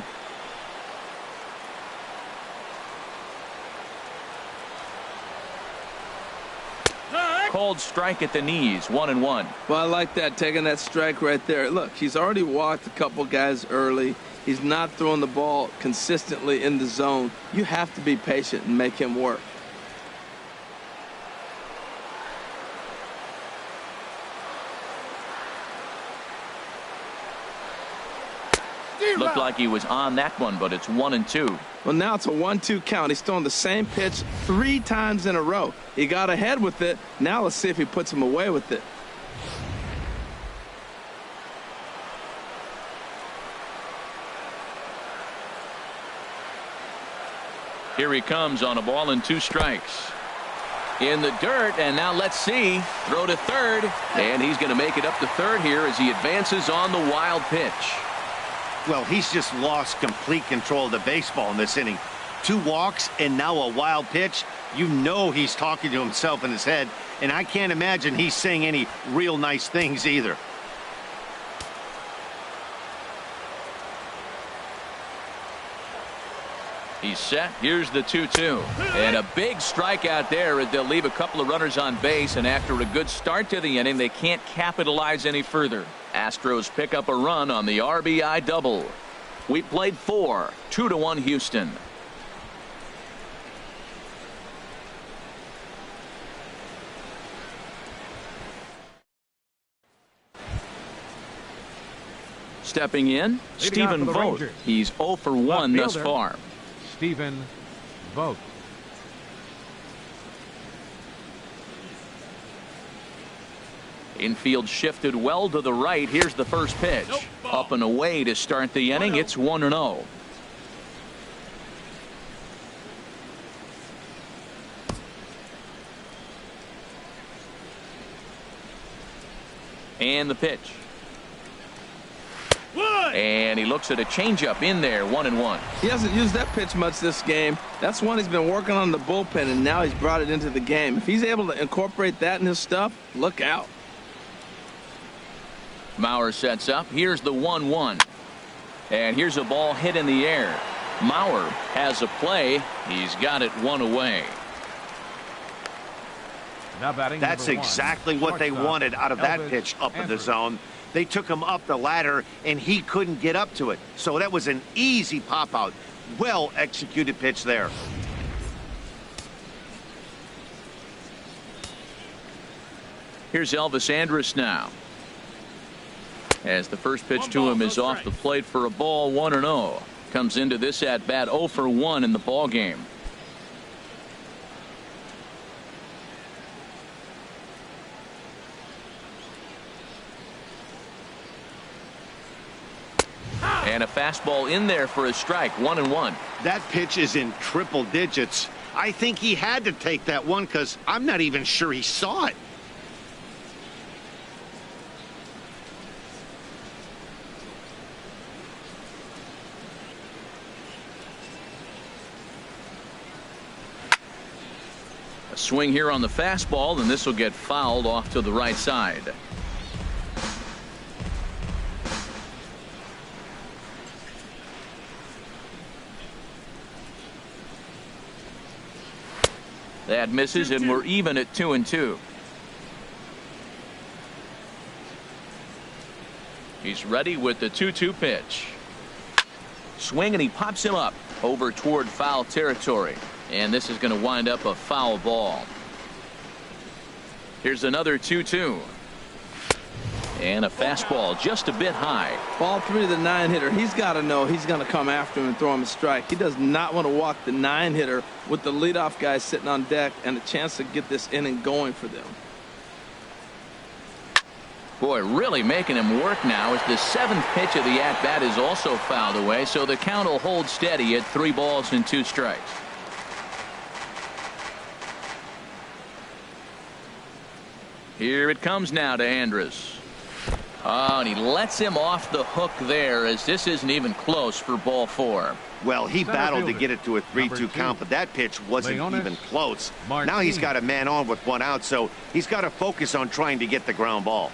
Cold strike at the knees, 1-1. Well, I like that, taking that strike right there. Look, he's already walked a couple guys early. He's not throwing the ball consistently in the zone. You have to be patient and make him work. Looked like he was on that one, but it's 1-2. Well, now it's a 1-2 count. He's throwing the same pitch 3 times in a row. He got ahead with it. Now let's see if he puts him away with it. Here he comes on a ball and 2 strikes. In the dirt, and now let's see. Throw to third, and he's going to make it up to third here as he advances on the wild pitch. Well, he's just lost complete control of the baseball in this inning. 2 walks and now a wild pitch. You know he's talking to himself in his head, and I can't imagine he's saying any real nice things either. He's set. Here's the 2-2. And a big strikeout there as they'll leave a couple of runners on base, and after a good start to the inning, they can't capitalize any further. Astros pick up a run on the RBI double. We played 4, 2-1 Houston. Stepping in, Stephen Vogt. He's 0 for 1 thus far. Stephen Vogt. Infield shifted well to the right. Here's the first pitch. Up and away to start the inning. It's 1-0. And the pitch. And he looks at a changeup in there, 1-1. He hasn't used that pitch much this game. That's one he's been working on the bullpen, and now he's brought it into the game. If he's able to incorporate that in his stuff, look out. Mauer sets up. Here's the 1-1. And here's a ball hit in the air. Mauer has a play. He's got it 1 away. Now batting That's exactly what they wanted out of that pitch up in the zone. They took him up the ladder, and he couldn't get up to it. So that was an easy pop-out. Well-executed pitch there. Here's Elvis Andrus now. As the first pitch to him is off the plate for a ball, 1-0. Comes into this at-bat 0 for 1 in the ball game. And a fastball in there for a strike, 1-1. That pitch is in triple digits. I think he had to take that one because I'm not even sure he saw it. A swing here on the fastball, and this will get fouled off to the right side. That misses, and we're even at 2-2. He's ready with the 2-2 pitch. Swing, and he pops him up over toward foul territory. And this is going to wind up a foul ball. Here's another 2-2. And a fastball just a bit high. Ball 3 to the 9-hitter. He's got to know he's going to come after him and throw him a strike. He does not want to walk the 9-hitter with the leadoff guy sitting on deck and a chance to get this inning going for them. Boy, really making him work now as the 7th pitch of the at-bat is also fouled away, so the count will hold steady at 3 balls and 2 strikes. Here it comes now to Andrus. Oh, and he lets him off the hook there, as this isn't even close for ball 4. Well, he Center battled fielder, to get it to a 3-2 count, but that pitch wasn't even close. Now he's got a man on with 1 out, so he's got to focus on trying to get the ground ball.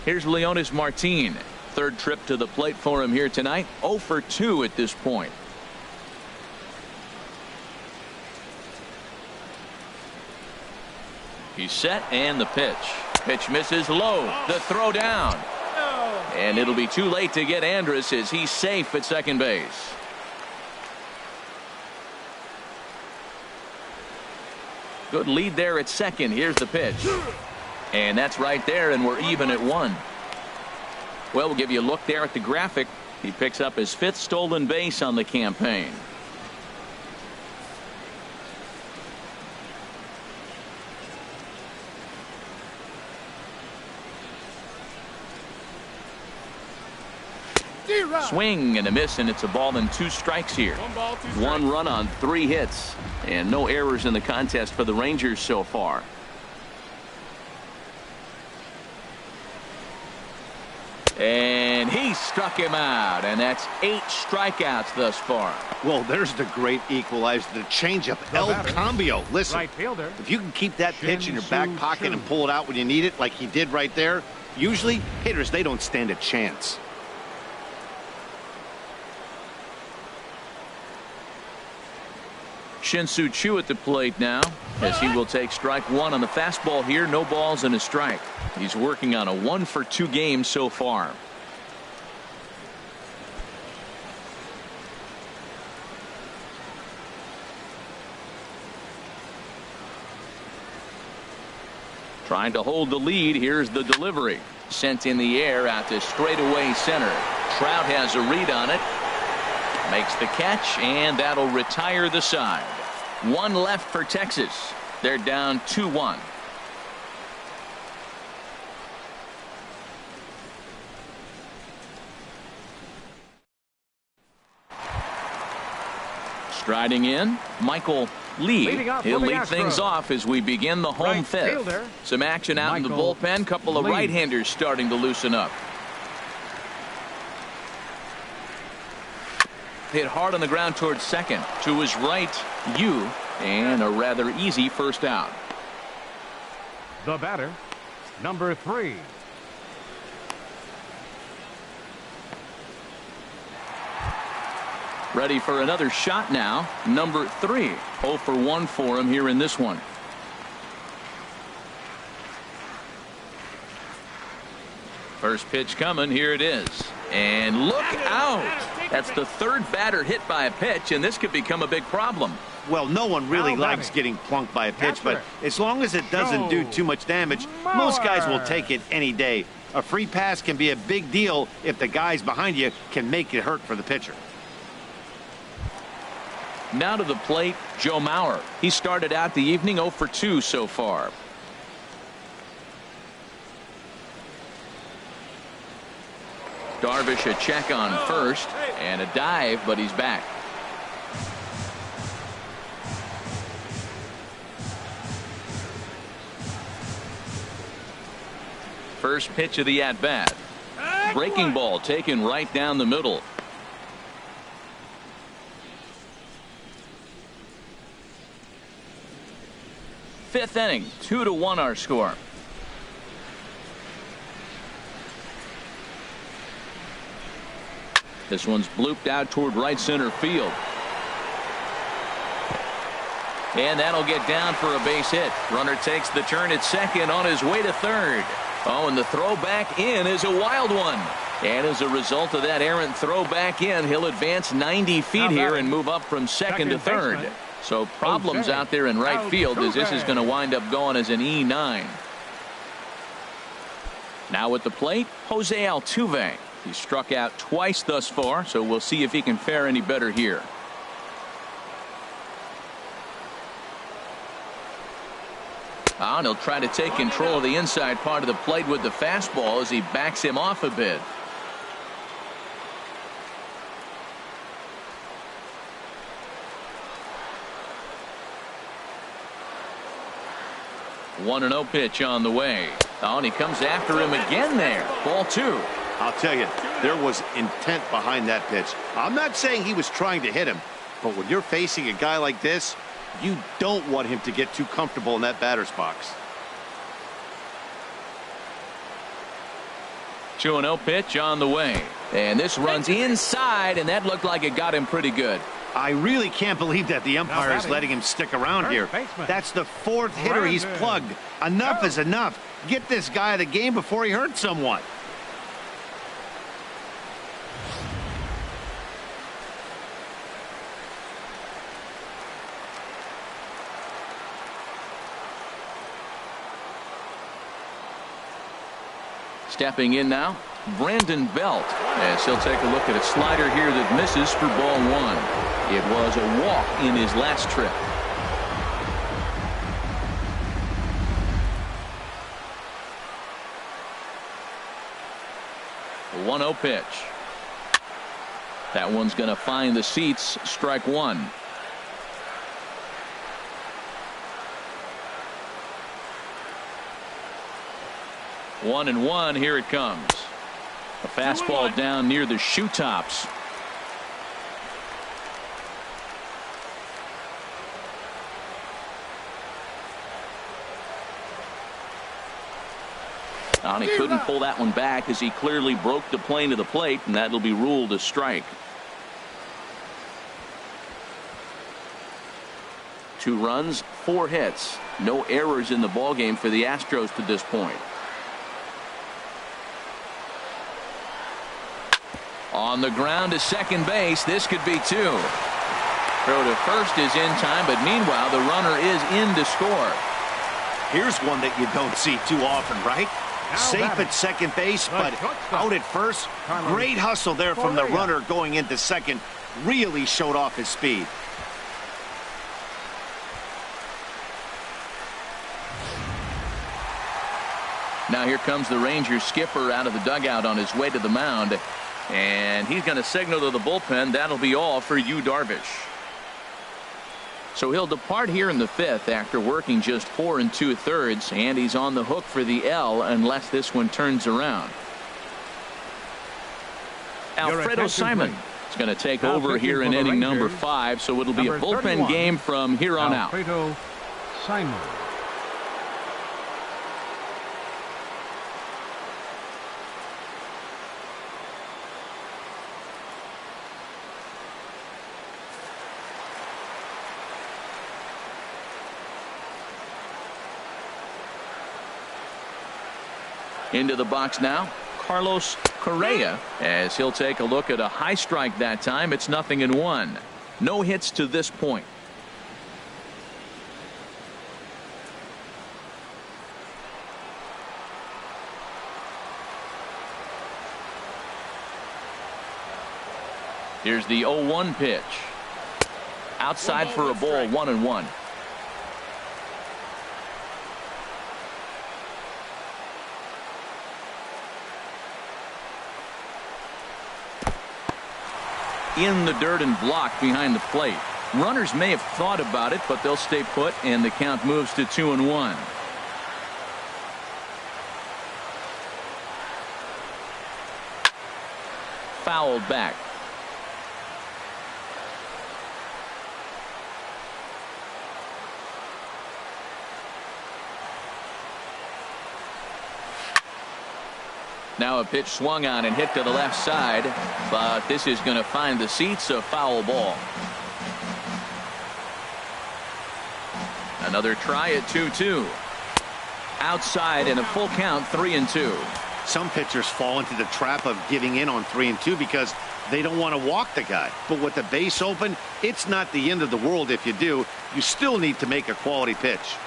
Here's Leonis Martin. Third trip to the plate for him here tonight. 0 for 2 at this point. He's set, and the pitch. Pitch misses low. The throw down. And it'll be too late to get Andrus, as he's safe at second base. Good lead there at second. Here's the pitch. And that's right there, and we're even at 1. Well, we'll give you a look there at the graphic. He picks up his 5th stolen base on the campaign. Swing and a miss, and it's a ball and 2 strikes here. 1 ball, 2 strikes. 1 run on 3 hits, and no errors in the contest for the Rangers so far. And he struck him out, and that's 8 strikeouts thus far. Well, there's the great equalizer, the changeup, El Cambio. Listen, Right fielder. if you can keep that pitch in your back pocket and pull it out when you need it, like he did right there, usually hitters, they don't stand a chance. Shin-Soo Choo at the plate now, as he will take strike 1 on the fastball here. No balls and a strike. He's working on a 1 for 2 game so far. Trying to hold the lead. Here's the delivery. Sent in the air out to straightaway center. Trout has a read on it. Makes the catch, and that'll retire the side. 1 left for Texas. They're down 2-1. Striding in, Michael Lee. He'll lead things off as we begin the home 5th. Some action out in the bullpen. Couple of right-handers starting to loosen up. Hit hard on the ground towards second. To his right, Yu, and a rather easy first out. The batter, number 3. Ready for another shot now. Number 3. 0 for 1 for him here in this one. First pitch coming. Here it is. And look out. That's the 3rd batter hit by a pitch, and this could become a big problem. Well, no one really likes getting plunked by a pitch, but as long as it doesn't do too much damage, most guys will take it any day. A free pass can be a big deal if the guys behind you can make it hurt for the pitcher. Now to the plate, Joe Mauer. He started out the evening 0 for 2 so far. Darvish a check on first, and a dive, but he's back. First pitch of the at-bat. Breaking ball taken right down the middle. Fifth inning, 2-1 our score. This one's blooped out toward right center field. And that'll get down for a base hit. Runner takes the turn at second on his way to third. Oh, and the throw back in is a wild one. And as a result of that errant throw back in, he'll advance 90 feet here and move up from second to third. So problems out there in right field, as this is going to wind up going as an E9. Now at the plate, Jose Altuve. He's struck out twice thus far, so we'll see if he can fare any better here. And he'll try to take control of the inside part of the plate with the fastball as he backs him off a bit. 1-0 pitch on the way. Oh, and he comes after him again there. Ball 2. I'll tell you, there was intent behind that pitch. I'm not saying he was trying to hit him, but when you're facing a guy like this, you don't want him to get too comfortable in that batter's box. 2-0 pitch on the way. And this runs inside, and that looked like it got him pretty good. I really can't believe that the umpire is letting him stick around here. That's the 4th hitter he's plugged. Enough is enough. Get this guy out of the game before he hurts someone. Stepping in now, Brandon Belt, as he'll take a look at a slider here that misses for ball 1. It was a walk in his last trip. The 1-0 pitch. That one's going to find the seats. Strike 1. One and one. Here it comes. A fastball down near the shoe tops. And he couldn't pull that one back as he clearly broke the plane of the plate, and that'll be ruled a strike. 2 runs, 4 hits. No errors in the ballgame for the Astros to this point. On the ground to second base. This could be 2. Throw to first is in time, but meanwhile the runner is in to score. Here's one that you don't see too often, right? Safe at second base, but out at first. Great hustle there from the runner going into second. Really showed off his speed. Now here comes the Rangers skipper out of the dugout on his way to the mound. And he's going to signal to the bullpen. That'll be all for Yu Darvish. So he'll depart here in the 5th after working just 4 2/3, and he's on the hook for the L unless this one turns around. Alfredo Simon is going to take over here in inning number 5, so it'll be a bullpen game from here on out. Alfredo Simon. Into the box now, Carlos Correa, as he'll take a look at a high strike that time. It's 0-1. No hits to this point. Here's the 0-1 pitch. Outside for a ball, 1-1. In the dirt and blocked behind the plate. Runners may have thought about it, but they'll stay put, and the count moves to 2-1. Fouled back. Now a pitch swung on and hit to the left side, but this is going to find the seats. A foul ball. Another try at 2-2. Outside and a full count, 3-2. Some pitchers fall into the trap of giving in on 3-2 because they don't want to walk the guy. But with the base open, it's not the end of the world if you do. You still need to make a quality pitch.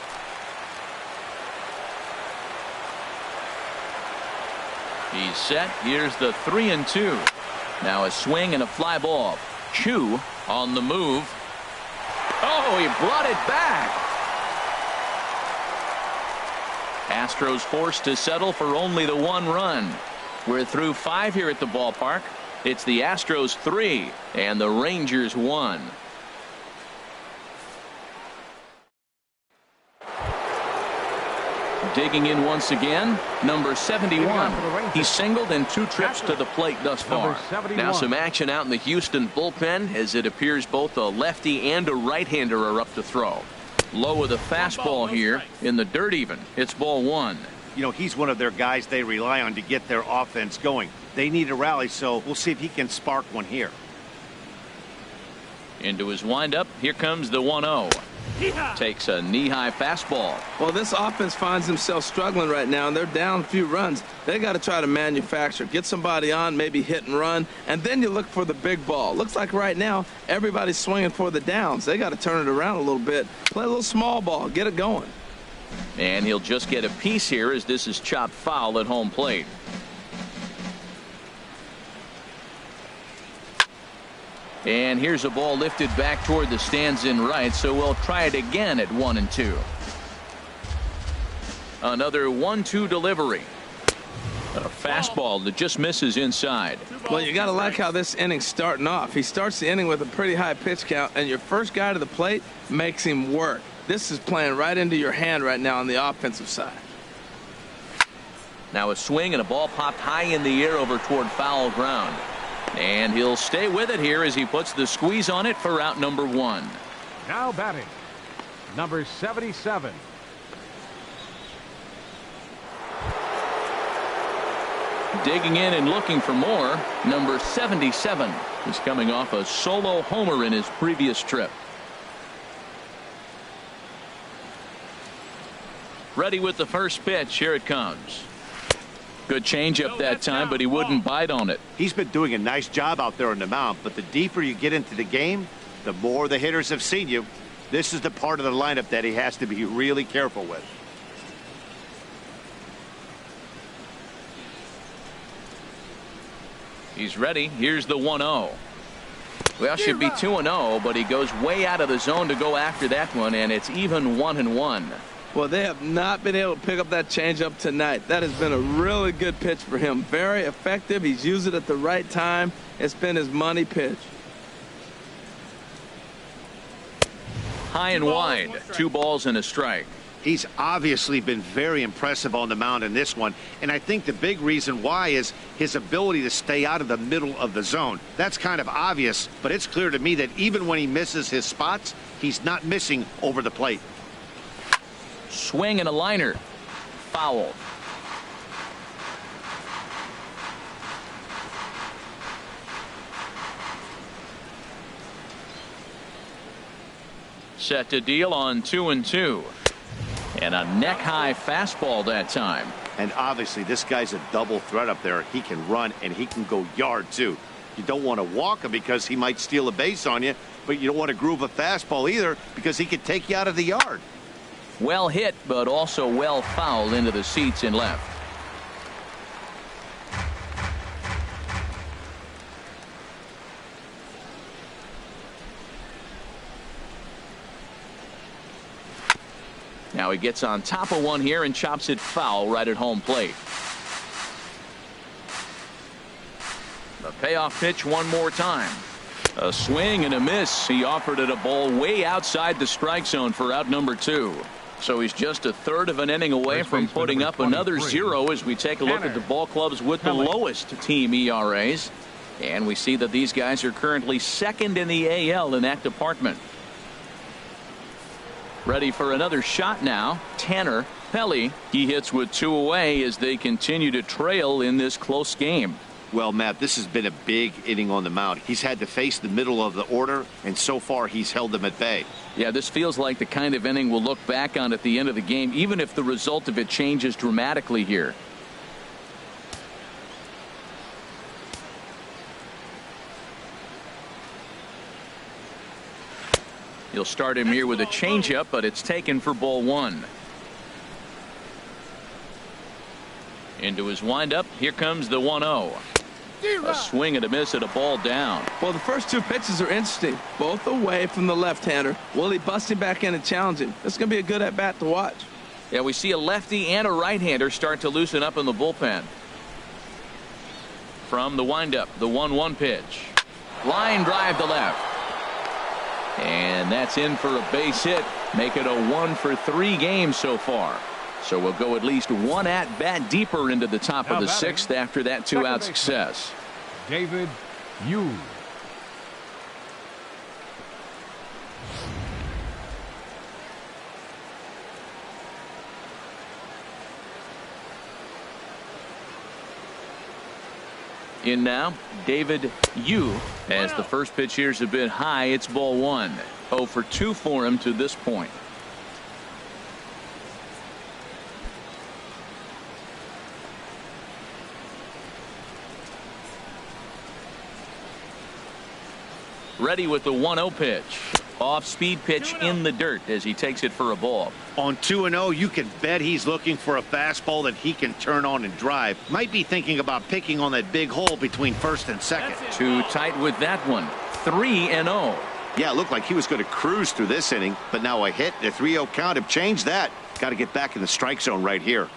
He's set. Here's the 3-2. Now a swing and a fly ball. Chu on the move. Oh, he brought it back. Astros forced to settle for only the 1 run. We're through 5 here at the ballpark. It's the Astros 3 and the Rangers 1. Digging in once again, number 71. He's singled in 2 trips to the plate thus far. Now some action out in the Houston bullpen as it appears both a lefty and a right-hander are up to throw. Low with a fastball here in the dirt even. It's ball 1. You know, he's one of their guys they rely on to get their offense going. They need a rally, so we'll see if he can spark one here. Into his windup. Here comes the 1-0. Takes a knee-high fastball. Well, this offense finds themselves struggling right now, and they're down a few runs. They got to try to manufacture, get somebody on, maybe hit and run, and then you look for the big ball. Looks like right now everybody's swinging for the downs. They got to turn it around a little bit, play a little small ball, get it going. And he'll just get a piece here as this is chopped foul at home plate. And here's a ball lifted back toward the stands in right, so we'll try it again at 1-2. Another 1-2 delivery. A fastball that just misses inside. Well, you got to like how this inning's starting off. He starts the inning with a pretty high pitch count, and your first guy to the plate makes him work. This is playing right into your hand right now on the offensive side. Now a swing and a ball popped high in the air over toward foul ground. And he'll stay with it here as he puts the squeeze on it for out number 1. Now batting, number 77. Digging in and looking for more, number 77. He's coming off a solo homer in his previous trip. Ready with the first pitch. Here it comes. Good changeup that time, but he wouldn't bite on it. He's been doing a nice job out there on the mound, but the deeper you get into the game, the more the hitters have seen you. This is the part of the lineup that he has to be really careful with. He's ready. Here's the 1-0. Well, should be 2-0, but he goes way out of the zone to go after that one, and it's even 1-1. Well, they have not been able to pick up that changeup tonight. That has been a really good pitch for him. Very effective. He's used it at the right time. It's been his money pitch. High and wide. 2 balls and a strike. He's obviously been very impressive on the mound in this one, and I think the big reason why is his ability to stay out of the middle of the zone. That's kind of obvious, but it's clear to me that even when he misses his spots, he's not missing over the plate. Swing and a liner. Foul. Set to deal on 2-2. And a neck-high fastball that time. And obviously this guy's a double threat up there. He can run and he can go yard too. You don't want to walk him because he might steal a base on you, but you don't want to groove a fastball either because he could take you out of the yard. Well hit, but also well fouled into the seats in left. Now he gets on top of one here and chops it foul right at home plate. The payoff pitch one more time. A swing and a miss. He offered it a ball way outside the strike zone for out number 2. So he's just a third of an inning away from putting up another 0 as we take a look at the ball clubs with the lowest team ERAs. And we see that these guys are currently second in the AL in that department. Ready for another shot now. Tanner Pelly. He hits with 2 away as they continue to trail in this close game. Well, Matt, this has been a big inning on the mound. He's had to face the middle of the order, and so far he's held them at bay. Yeah, this feels like the kind of inning we'll look back on at the end of the game, even if the result of it changes dramatically here. You'll start him here with a changeup, but it's taken for ball 1. Into his windup. Here comes the 1-0. A swing and a miss at a ball down. Well, the first 2 pitches are interesting. Both away from the left-hander. Will he bust him back in and challenge him? This is going to be a good at-bat to watch. Yeah, we see a lefty and a right-hander start to loosen up in the bullpen. From the windup, the 1-1 pitch. Line drive to left. And that's in for a base hit. Make it a 1 for 3 games so far. So we'll go at least one at bat deeper into the top of the sixth after that two-out success. David Yu. In now, David Yu, as the first pitch here is a bit high. It's ball one. 0 for 2 for him to this point. Ready with the 1-0 pitch. Off-speed pitch in the dirt as he takes it for a ball. On 2-0, you can bet he's looking for a fastball that he can turn on and drive. Might be thinking about picking on that big hole between first and second. Too tight with that one. 3-0. Yeah, it looked like he was going to cruise through this inning, but now a hit, a 3-0 count have changed that. Got to get back in the strike zone right here.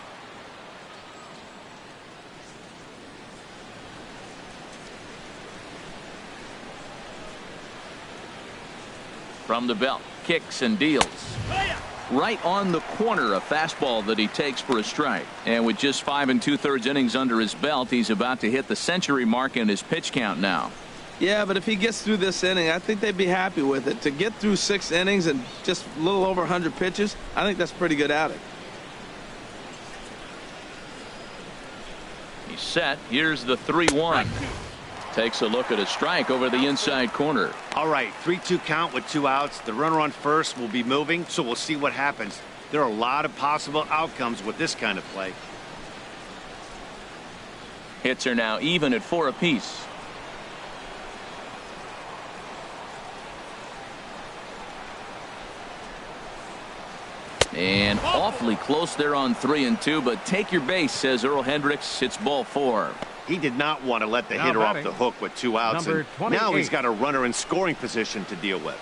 From the belt, kicks and deals. Right on the corner, a fastball that he takes for a strike. And with just 5 2/3 innings under his belt, he's about to hit the century mark in his pitch count now. Yeah, but if he gets through this inning, I think they'd be happy with it. To get through 6 innings and just a little over 100 pitches, I think that's pretty good outing. He's set. Here's the 3-1. Takes a look at a strike over the inside corner. All right, 3-2 count with 2 outs. The runner on first will be moving, so we'll see what happens. There are a lot of possible outcomes with this kind of play. Hits are now even at 4 apiece. And awfully close there on 3-2, but take your base, says Earl Hendricks. It's ball 4. He did not want to let the hitter off the hook with 2 outs. And now he's got a runner in scoring position to deal with.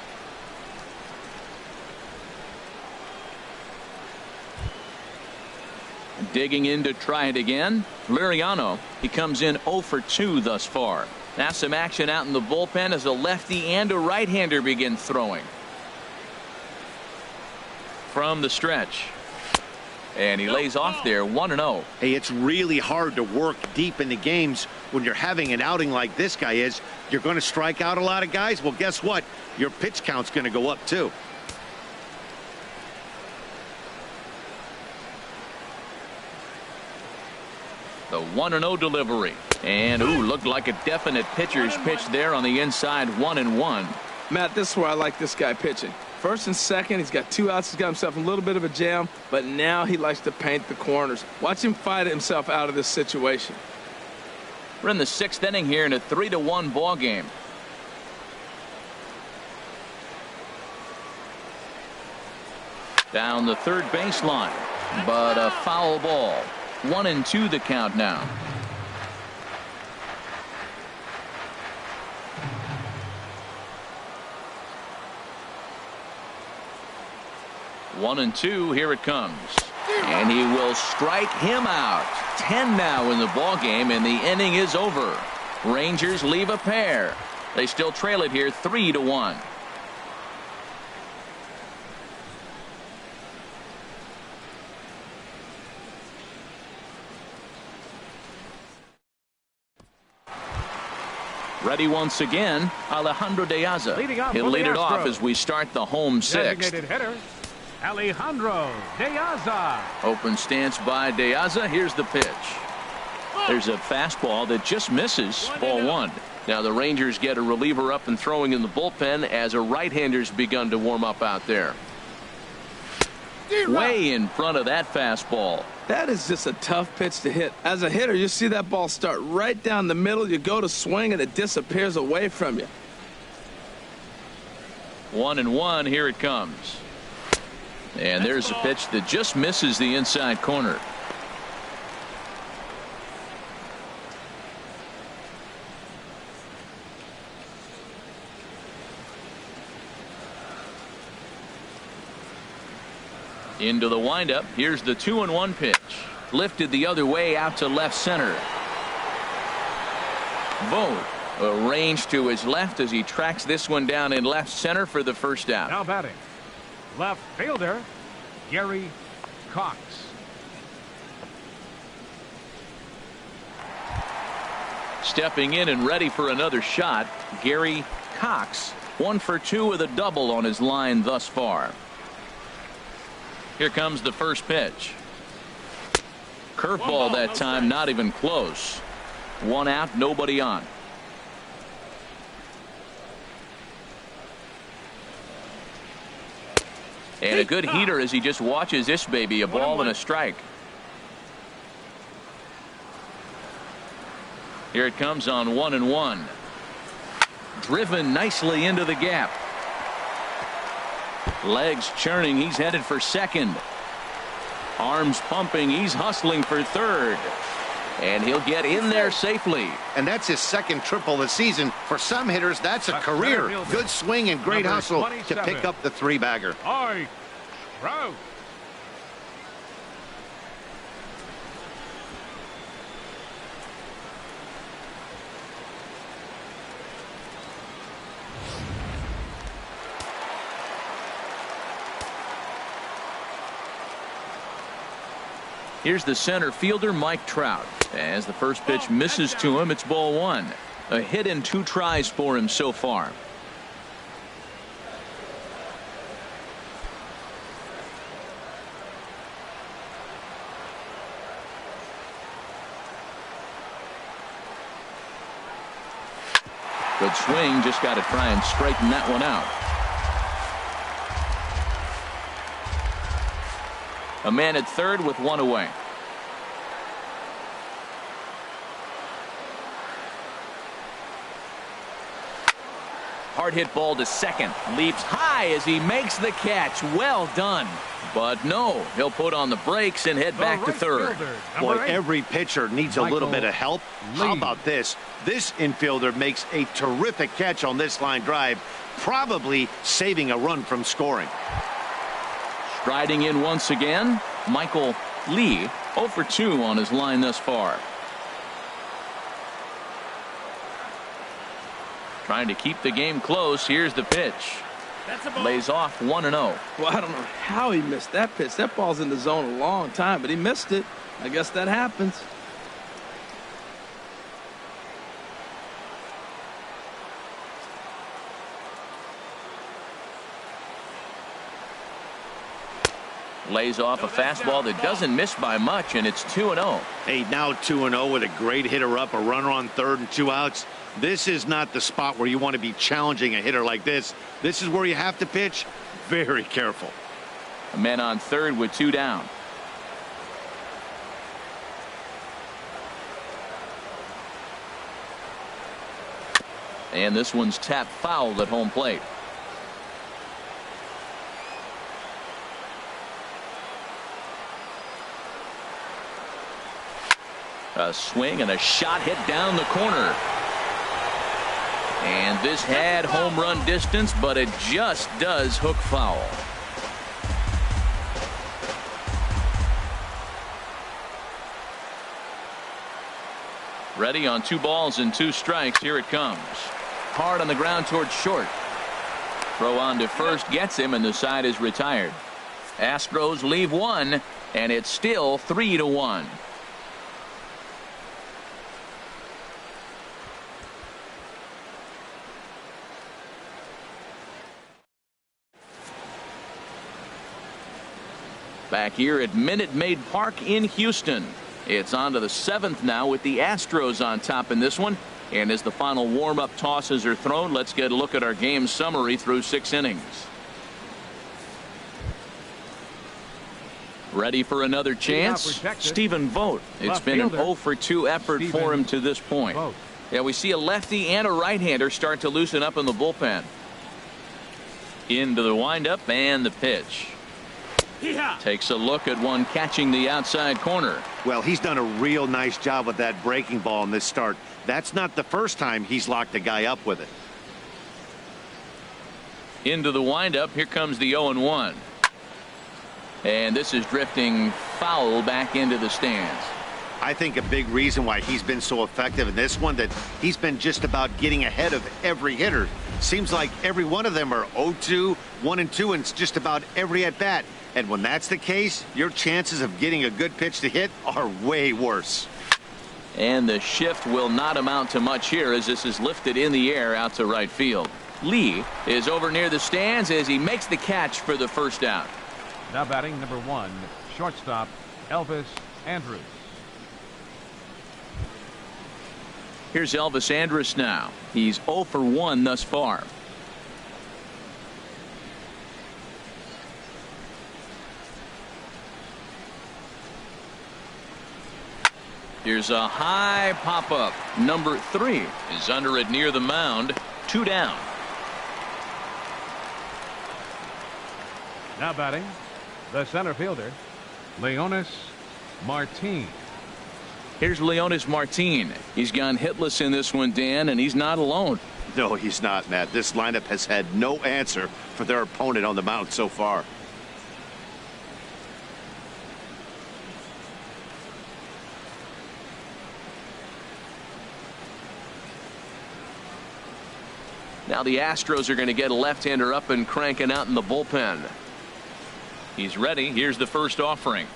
Digging in to try it again. Liriano. He comes in 0 for 2 thus far. Now some action out in the bullpen as a lefty and a right-hander begin throwing. From the stretch. And he lays off there, 1-0. Hey, it's really hard to work deep into games when you're having an outing like this guy is. You're going to strike out a lot of guys. Well, guess what? Your pitch count's going to go up too. The 1-0 delivery. And ooh, looked like a definite pitcher's pitch there on the inside. 1-1. Matt, this is where I like this guy pitching. First and second, he's got 2 outs. He's got himself a little bit of a jam, but now he likes to paint the corners. Watch him fight himself out of this situation. We're in the 6th inning here in a 3-1 ball game. Down the third baseline, but a foul ball. 1-2 the count now. One and two, here it comes. And he will strike him out. 10 now in the ball game, and the inning is over. Rangers leave a pair. They still trail it here 3-1. Ready once again, Alejandro De Aza. He'll lead it off as we start the home 6th. Designated hitter, Alejandro De Aza. Open stance by De Aza. Here's the pitch. There's a fastball that just misses. Ball 1. Now the Rangers get a reliever up and throwing in the bullpen as a right-hander's begun to warm up out there. Way in front of that fastball. That is just a tough pitch to hit. As a hitter, you see that ball start right down the middle. You go to swing, and it disappears away from you. 1-1. Here it comes. And there's a pitch that just misses the inside corner. Into the windup. Here's the 2-1 pitch. Lifted the other way out to left center. Vogt arranged to his left as he tracks this one down in left center for the first out. Now batting, left fielder, Gary Cox. Stepping in and ready for another shot, Gary Cox. 1 for 2 with a double on his line thus far. Here comes the first pitch. Curveball that time, not even close. 1 out, nobody on. And a good heater as he just watches this baby, a ball and a strike. Here it comes on 1-1. Driven nicely into the gap. Legs churning, he's headed for second. Arms pumping, he's hustling for third. And he'll get in there safely. And that's his second triple this season. For some hitters, that's a career. Good swing and great hustle to pick up the 3-bagger. Row. Here's the center fielder, Mike Trout. As the first pitch misses to him, it's ball 1. A hit in 2 tries for him so far. Good swing, just got to try and straighten that one out. A man at third with 1 away. Hard hit ball to second. Leaps high as he makes the catch. Well done. But no, he'll put on the brakes and head back to third. Boy, every pitcher needs a little bit of help. How about this? This infielder makes a terrific catch on this line drive, probably saving a run from scoring. Striding in once again, Michael Lee, 0 for 2 on his line thus far. Trying to keep the game close. Here's the pitch. Lays off 1-0. Well, I don't know how he missed that pitch. That ball's in the zone a long time, but he missed it. I guess that happens. Lays off a fastball that doesn't miss by much, and it's 2-0. Hey, now 2-0 with a great hitter up, a runner on third and 2 outs. This is not the spot where you want to be challenging a hitter like this. This is where you have to pitch very careful. A man on third with 2 down. And this one's tapped foul at home plate. A swing and a shot hit down the corner. And this had home run distance, but it just does hook foul. Ready on 2 balls and 2 strikes. Here it comes. Hard on the ground towards short. Throw on to first gets him, and the side is retired. Astros leave 1, and it's still 3-1. Back here at Minute Maid Park in Houston. It's on to the 7th now with the Astros on top in this one. And as the final warm-up tosses are thrown, let's get a look at our game summary through 6 innings. Ready for another chance? Stephen Vogt. It's been an 0 for 2 effort for him to this point. Yeah, we see a lefty and a right-hander start to loosen up in the bullpen. Into the windup and the pitch. Takes a look at one catching the outside corner. Well, he's done a real nice job with that breaking ball in this start. That's not the first time he's locked a guy up with it. Into the windup. Here comes the 0-1. And this is drifting foul back into the stands. I think a big reason why he's been so effective in this one, that he's been just about getting ahead of every hitter. Seems like every one of them are 0-2, 1-2, and it's just about every at bat. And when that's the case, your chances of getting a good pitch to hit are way worse. And the shift will not amount to much here as this is lifted in the air out to right field. Lee is over near the stands as he makes the catch for the first out. Now batting number 1, shortstop Elvis Andrus. Here's Elvis Andrus now. He's 0 for 1 thus far. Here's a high pop-up. Number 3 is under it near the mound. 2 down. Now batting the center fielder, Leonis Martin. Here's Leonis Martin. He's gone hitless in this one, Dan, and he's not alone. No, he's not, Matt. This lineup has had no answer for their opponent on the mound so far. Now the Astros are going to get a left-hander up and cranking out in the bullpen. He's ready. Here's the first offering.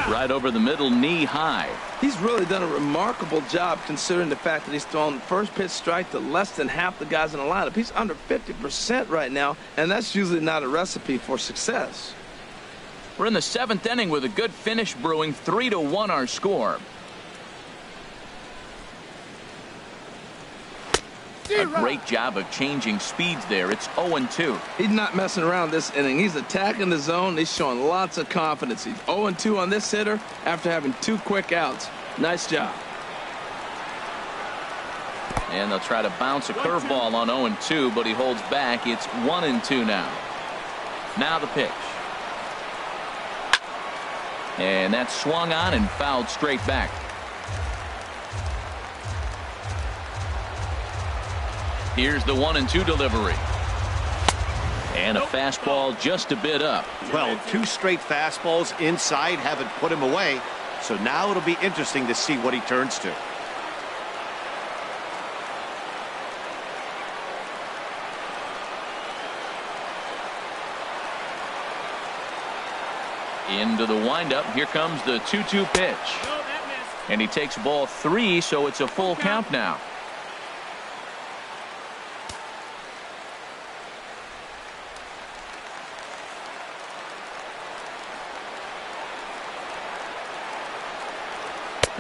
Right over the middle, knee high. He's really done a remarkable job considering the fact that he's thrown first pitch strike to less than half the guys in the lineup. He's under 50% right now, and that's usually not a recipe for success. We're in the 7th inning with a good finish brewing. 3-1 our score. A great job of changing speeds there. It's 0-2. He's not messing around this inning. He's attacking the zone. He's showing lots of confidence. He's 0-2 on this hitter after having 2 quick outs. Nice job. And they'll try to bounce a curveball on 0-2, but he holds back. It's 1-2 now. Now the pitch. And that's swung on and fouled straight back. Here's the 1-2 delivery. And a fastball just a bit up. Well, 2 straight fastballs inside haven't put him away. So now it'll be interesting to see what he turns to. Into the windup. Here comes the 2-2 pitch. And he takes ball 3, so it's a full count now.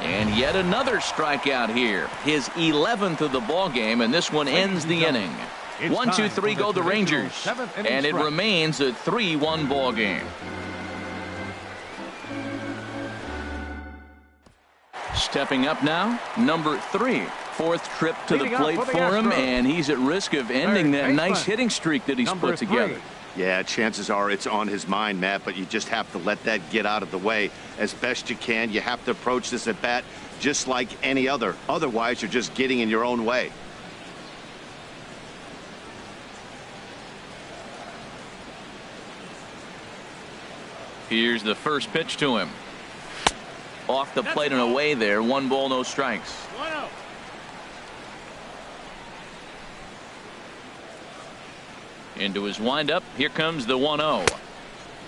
And yet another strikeout here. His 11th of the ball game, and this one ends the inning. 1-2-3 go the Rangers, and it remains a 3-1 ball game. Stepping up now, number 3. 4th trip to the plate for him, and he's at risk of ending that nice hitting streak that he's put together. Yeah, chances are it's on his mind, Matt, but you just have to let that get out of the way as best you can. You have to approach this at bat just like any other. Otherwise, you're just getting in your own way. Here's the first pitch to him. Off the plate and away there. 1 ball, no strikes. 1-0. Into his windup. Here comes the 1-0.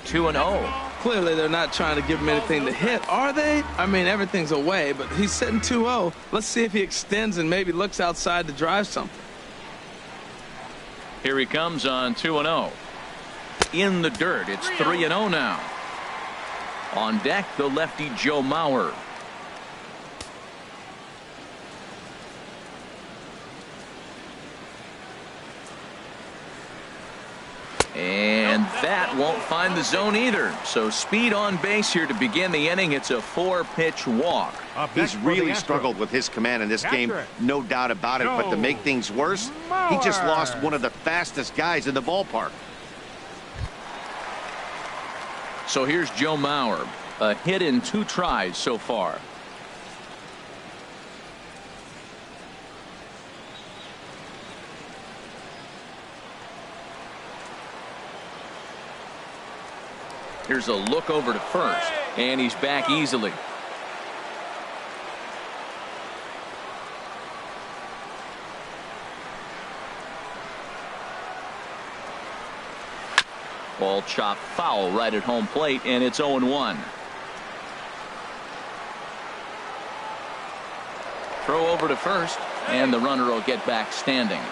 2-0. Clearly, they're not trying to give him anything to hit, are they? I mean, everything's away, but he's sitting 2-0. Let's see if he extends and maybe looks outside to drive something. Here he comes on 2-0. In the dirt. It's 3-0 now. On deck, the lefty Joe Mauer. And that won't find the zone either. So speed on base here to begin the inning. It's a 4-pitch walk. He's really struggled with his command in this game, no doubt about it. But to make things worse, he just lost one of the fastest guys in the ballpark. So here's Joe Mauer. A hit in 2 tries so far. Here's a look over to first, and he's back easily. Ball chopped foul right at home plate, and it's 0-1. Throw over to first, and the runner will get back standing.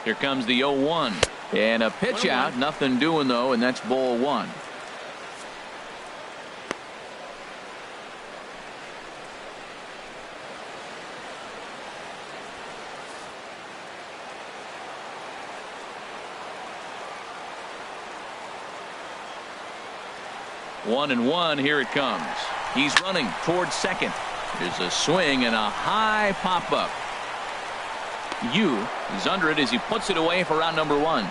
Here comes the 0-1. And a pitch out. Nothing doing, though, and that's ball one. One and one. Here it comes. He's running towards second. There's a swing and a high pop up. Yu is under it as he puts it away for out number one.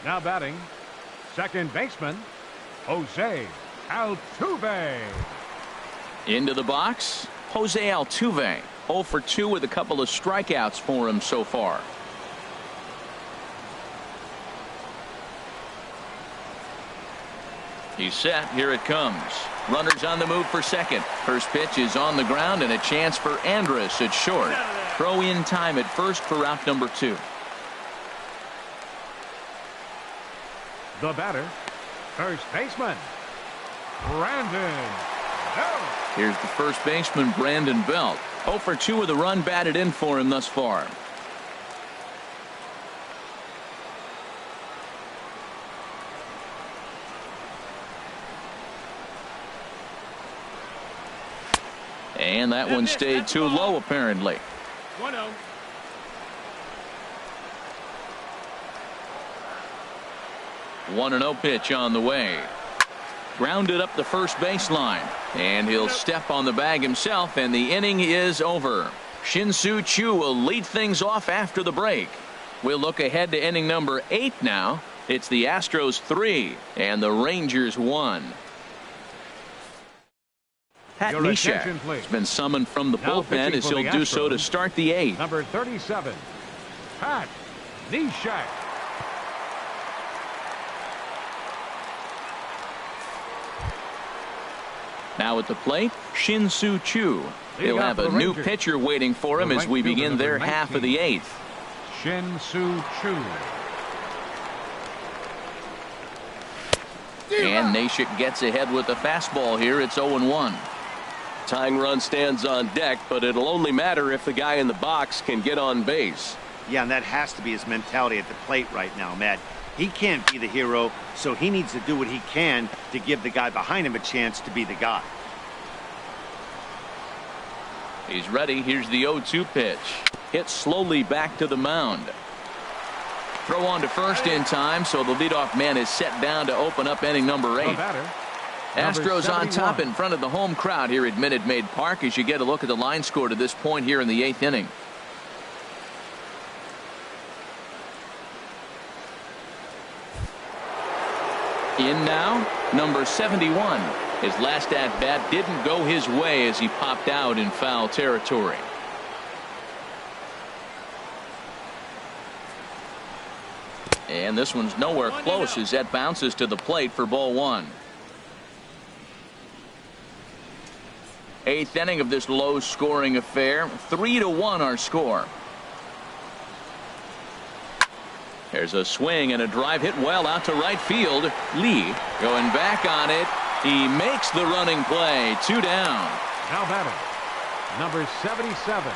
Now batting, second baseman, Jose Altuve. Into the box, Jose Altuve. 0 for 2 with a couple of strikeouts for him so far. He's set. Here it comes. Runners on the move for second. First pitch is on the ground and a chance for Andrus at short. Throw in time at first for out number 2. The batter, first baseman, Brandon Belt. Here's the first baseman, Brandon Belt. 0 for 2 with a run batted in for him thus far. And that one stayed too low, apparently. 1-0. One and 0 pitch on the way. Grounded up the first baseline. And he'll step on the bag himself, and the inning is over. Shin-Soo Choo will lead things off after the break. We'll look ahead to inning number 8 now. It's the Astros 3 and the Rangers 1. Pat Neshek has been summoned from the bullpen as he'll do so to start the 8th. Number 37, Pat Neshek. Now at the plate, Shin-Soo Choo. He'll have a new pitcher waiting for him as we begin their half of the 8th. Shin-Soo Choo. And Neshek gets ahead with the fastball here. It's 0-1. Tying run stands on deck, but it'll only matter if the guy in the box can get on base. Yeah, and that has to be his mentality at the plate right now, Matt. He can't be the hero, so he needs to do what he can to give the guy behind him a chance to be the guy. He's ready. Here's the 0-2 pitch. Hit slowly back to the mound. Throw on to first in time, so the leadoff man is set down to open up inning number 8. Astros on top in front of the home crowd here at Minute Maid Park as you get a look at the line score to this point here in the 8th inning. In now, number 71. His last at-bat didn't go his way as he popped out in foul territory. And this one's nowhere close as that bounces to the plate for ball 1. 8th inning of this low-scoring affair. 3-1 our score. There's a swing and a drive hit well out to right field. Lee going back on it. He makes the running play. 2 down. Now batting, number 77.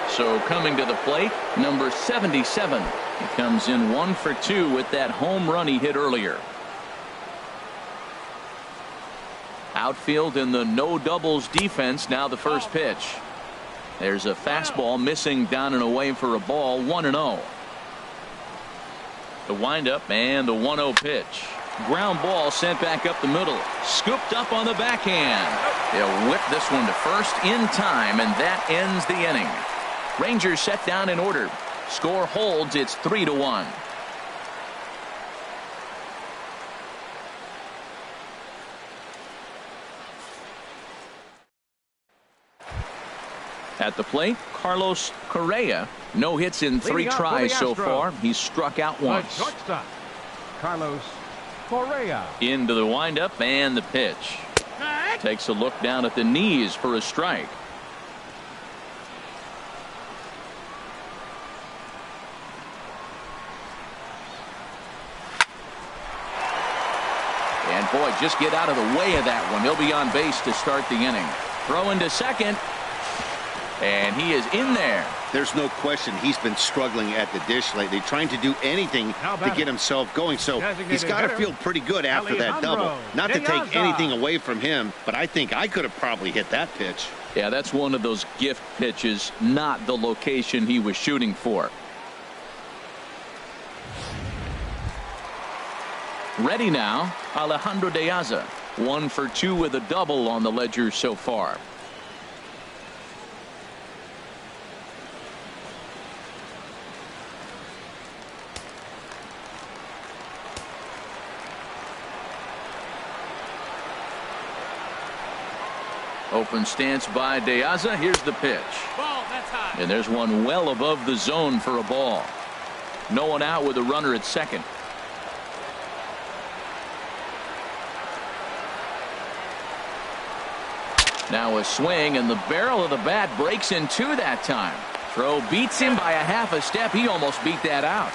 So coming to the plate, number 77. He comes in 1 for 2 with that home run he hit earlier. Outfield in the no doubles defense. Now the first pitch. There's a fastball missing down and away for a ball. 1-0. The windup and the 1-0 pitch. Ground ball sent back up the middle. Scooped up on the backhand. They'll whip this one to first in time, and that ends the inning. Rangers set down in order. Score holds. It's 3-1. At the plate, Carlos Correa. No hits in 3 tries so far. He's struck out once. Shortstop, Carlos Correa. Into the windup and the pitch. Takes a look down at the knees for a strike. boy, just get out of the way of that one. He'll be on base to start the inning. Throwing to second. And he is in there. There's no question he's been struggling at the dish lately, trying to do anything to get himself going. So he's got to feel pretty good after that double. Not to take anything away from him, but I think I could have probably hit that pitch. Yeah, that's one of those gift pitches, not the location he was shooting for. Ready now, Alejandro De Aza. 1 for 2 with a double on the ledger so far. Open stance by De Aza. Here's the pitch. Ball, that's high. And there's one well above the zone for a ball. No one out with a runner at second. Now a swing, and the barrel of the bat breaks in two that time. Throw beats him by a half a step. He almost beat that out.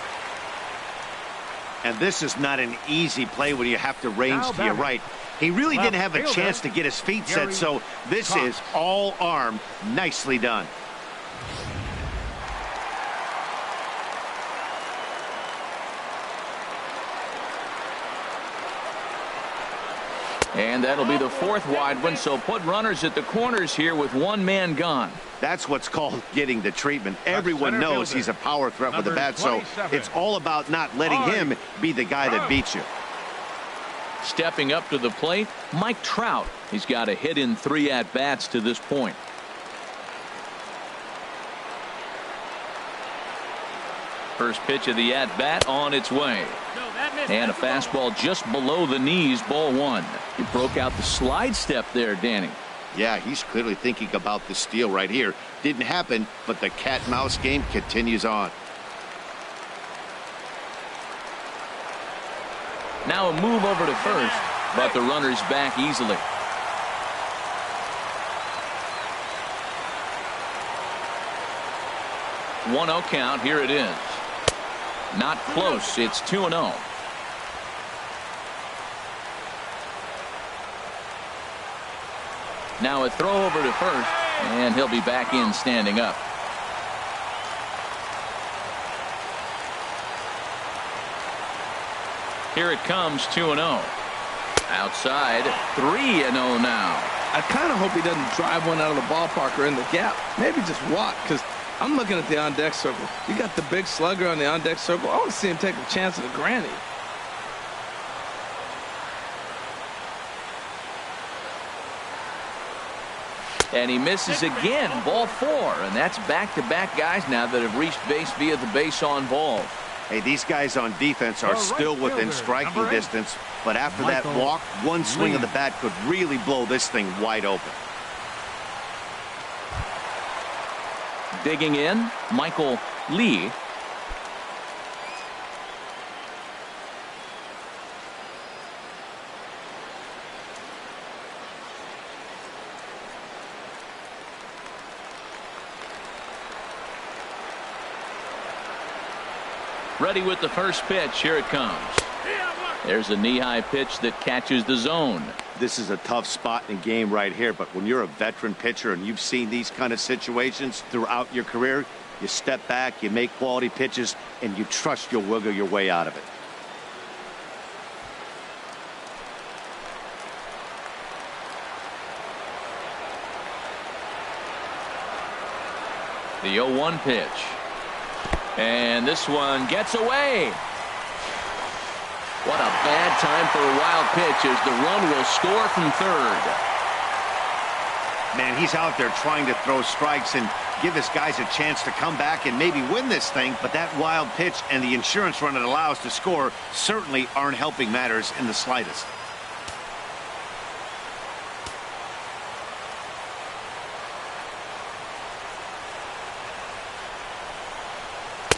And this is not an easy play when you have to range to your right. He really didn't have a chance to get his feet set, so this is all arm. Nicely done. And that'll be the fourth wide one, so put runners at the corners here with one man gone. That's what's called getting the treatment. Everyone knows he's a power threat with the bat, so it's all about not letting him be the guy that beats you. Stepping up to the plate, Mike Trout. He's got a hit in 3 at-bats to this point. First pitch of the at-bat on its way. And a fastball just below the knees, ball 1. He broke out the slide step there, Danny. Yeah, he's clearly thinking about the steal right here. Didn't happen, but the cat-mouse game continues on. Now a move over to first, but the runner's back easily. One-0 count. Here it is. Not close. It's 2-0. Now a throw over to first, and he'll be back in standing up. Here it comes, 2-0. Outside, 3-0 now. I kind of hope he doesn't drive one out of the ballpark or in the gap. Maybe just walk, because I'm looking at the on-deck circle. You got the big slugger on the on-deck circle. I want to see him take a chance at a granny. And he misses again, ball 4, and that's back-to-back guys now that have reached base via the base on ball. Hey, these guys on defense are still within striking distance, but after that walk, one swing of the bat could really blow this thing wide open. Digging in, Michael Lee. Ready with the first pitch. Here it comes. There's a knee-high pitch that catches the zone. This is a tough spot in the game right here, but when you're a veteran pitcher and you've seen these kind of situations throughout your career, you step back, you make quality pitches, and you trust you'll wiggle your way out of it. The 0-1 pitch. And this one gets away. What a bad time for a wild pitch as the run will score from third. Man, he's out there trying to throw strikes and give his guys a chance to come back and maybe win this thing, but that wild pitch and the insurance run it allows to score certainly aren't helping matters in the slightest.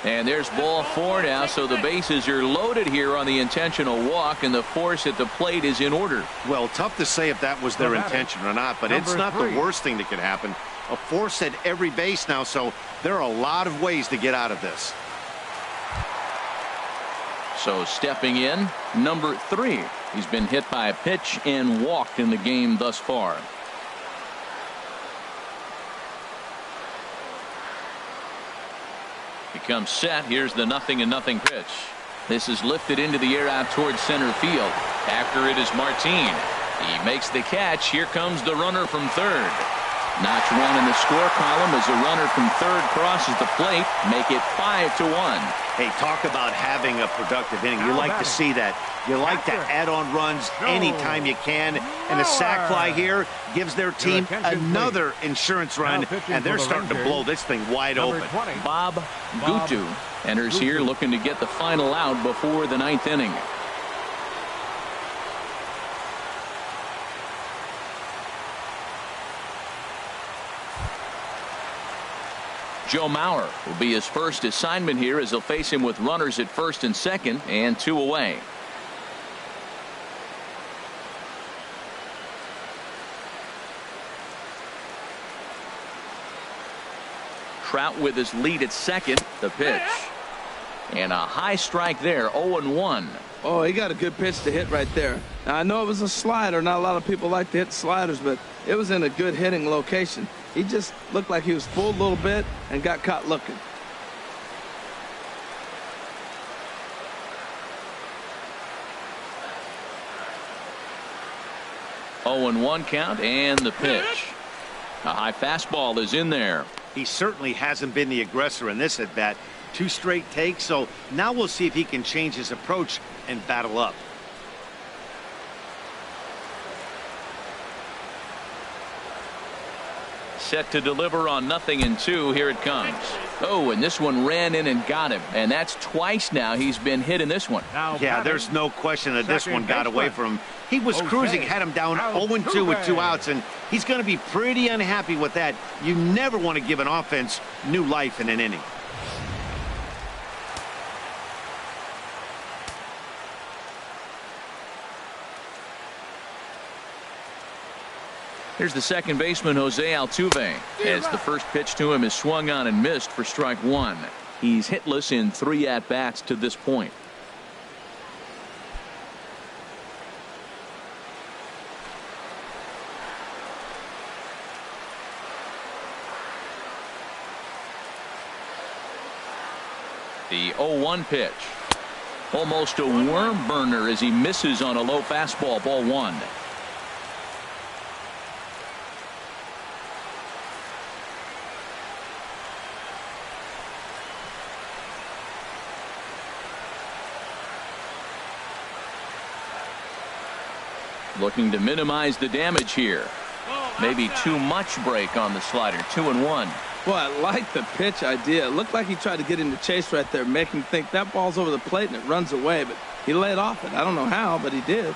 And there's ball 4 now, so the bases are loaded here on the intentional walk, and the force at the plate is in order. Well, tough to say if that was their intention or not, but it's not the worst thing that could happen. A force at every base now, so there are a lot of ways to get out of this. So stepping in, number 3. He's been hit by a pitch and walked in the game thus far. He comes set. Here's the 0-0 pitch. This is lifted into the air out towards center field. After it is Martin. He makes the catch. Here comes the runner from third. Notch one in the score column as the runner from third crosses the plate. Make it 5-1. Hey, talk about having a productive inning. You like to see that. You like to add on runs anytime you can. And a sac fly here gives their team another insurance run, and they're starting to blow this thing wide open. Bob Gutu enters here looking to get the final out before the 9th inning. Joe Mauer will be his first assignment here as they'll face him with runners at first and second and 2 away. Trout with his lead at second. The pitch. And a high strike there. 0-1. Oh, he got a good pitch to hit right there. Now, I know it was a slider. Not a lot of people like to hit sliders, but it was in a good hitting location. He just looked like he was fooled a little bit and got caught looking. Oh, 0-1 count and the pitch. A high fastball is in there. He certainly hasn't been the aggressor in this at bat. 2 straight takes, so now we'll see if he can change his approach and battle up. Set to deliver on 0-2. Here it comes. Oh, and this one ran in and got him. And that's twice now he's been hit in this one. Yeah, there's no question that this one got away from him. He was cruising, had him down 0-2 with 2 outs, and he's going to be pretty unhappy with that. You never want to give an offense new life in an inning. Here's the second baseman, Jose Altuve, as the first pitch to him is swung on and missed for strike 1. He's hitless in 3 at-bats to this point. The 0-1 pitch. Almost a worm burner as he misses on a low fastball. Ball 1. Looking to minimize the damage here. Maybe too much break on the slider. 2-1. Boy, I like the pitch idea. It looked like he tried to get him to chase right there, make him think that ball's over the plate and it runs away, but he laid off it. I don't know how, but he did.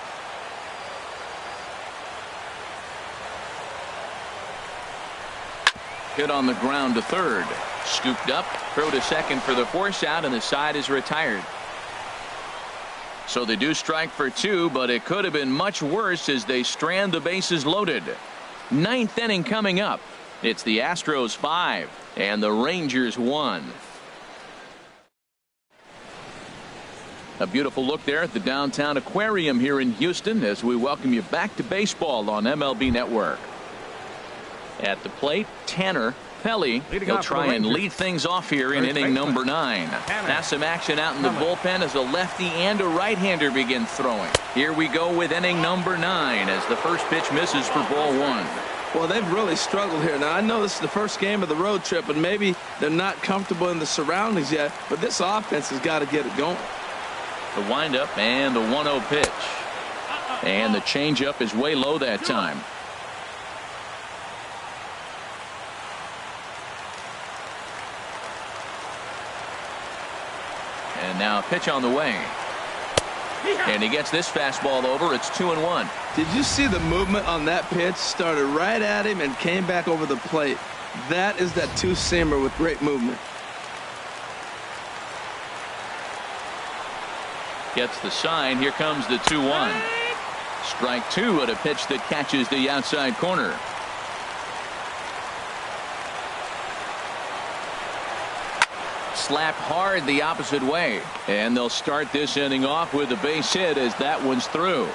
Hit on the ground to third. Scooped up, throw to second for the force out, and the side is retired. So they do strike for 2, but it could have been much worse as they strand the bases loaded. 9th inning coming up. It's the Astros 5 and the Rangers 1. A beautiful look there at the downtown aquarium here in Houston as we welcome you back to baseball on MLB Network. At the plate, Tanner Pelly. He'll try and lead things off here in inning number 9. Now some action out in the bullpen as a lefty and a right-hander begin throwing. Here we go with inning number 9 as the first pitch misses for ball 1. Well, they've really struggled here. Now, I know this is the first game of the road trip, and maybe they're not comfortable in the surroundings yet, but this offense has got to get it going. The windup and the 1-0 pitch. And the changeup is way low that time. And now a pitch on the way. And he gets this fastball over. It's 2-1. Did you see the movement on that pitch? Started right at him and came back over the plate. That is that two-seamer with great movement. Gets the sign. Here comes the 2-1. Strike 2 at a pitch that catches the outside corner. Slapped hard the opposite way. And they'll start this inning off with a base hit as that one's through.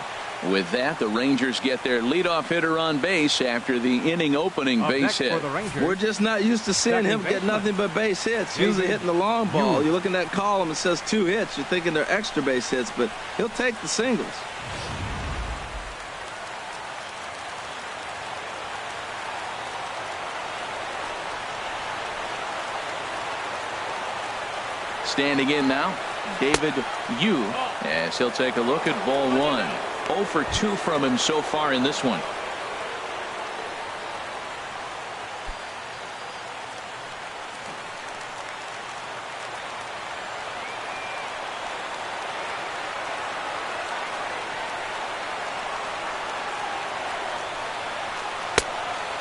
With that, the Rangers get their leadoff hitter on base after the inning opening base hit. We're just not used to seeing him get nothing but base hits. Usually hitting the long ball. You look in that column, it says 2 hits. You're thinking they're extra base hits, but he'll take the singles. Standing in now, David Yu, as he'll take a look at ball 1. 0 for 2 from him so far in this one.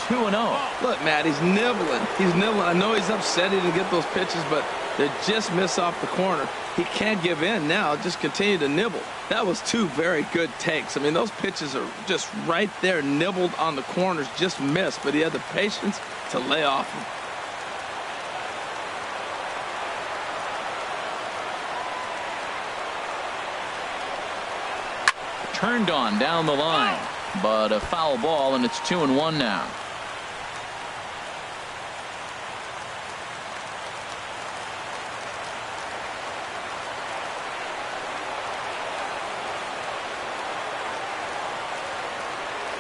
Two and 0. Look, Matt, he's nibbling. He's nibbling. I know he's upset he didn't get those pitches, but they just miss off the corner. He can't give in now. Just continue to nibble. That was 2 very good takes. I mean, those pitches are just right there, nibbled on the corners, just missed. But he had the patience to lay off them. Turned on down the line, but a foul ball, and it's 2-1 now.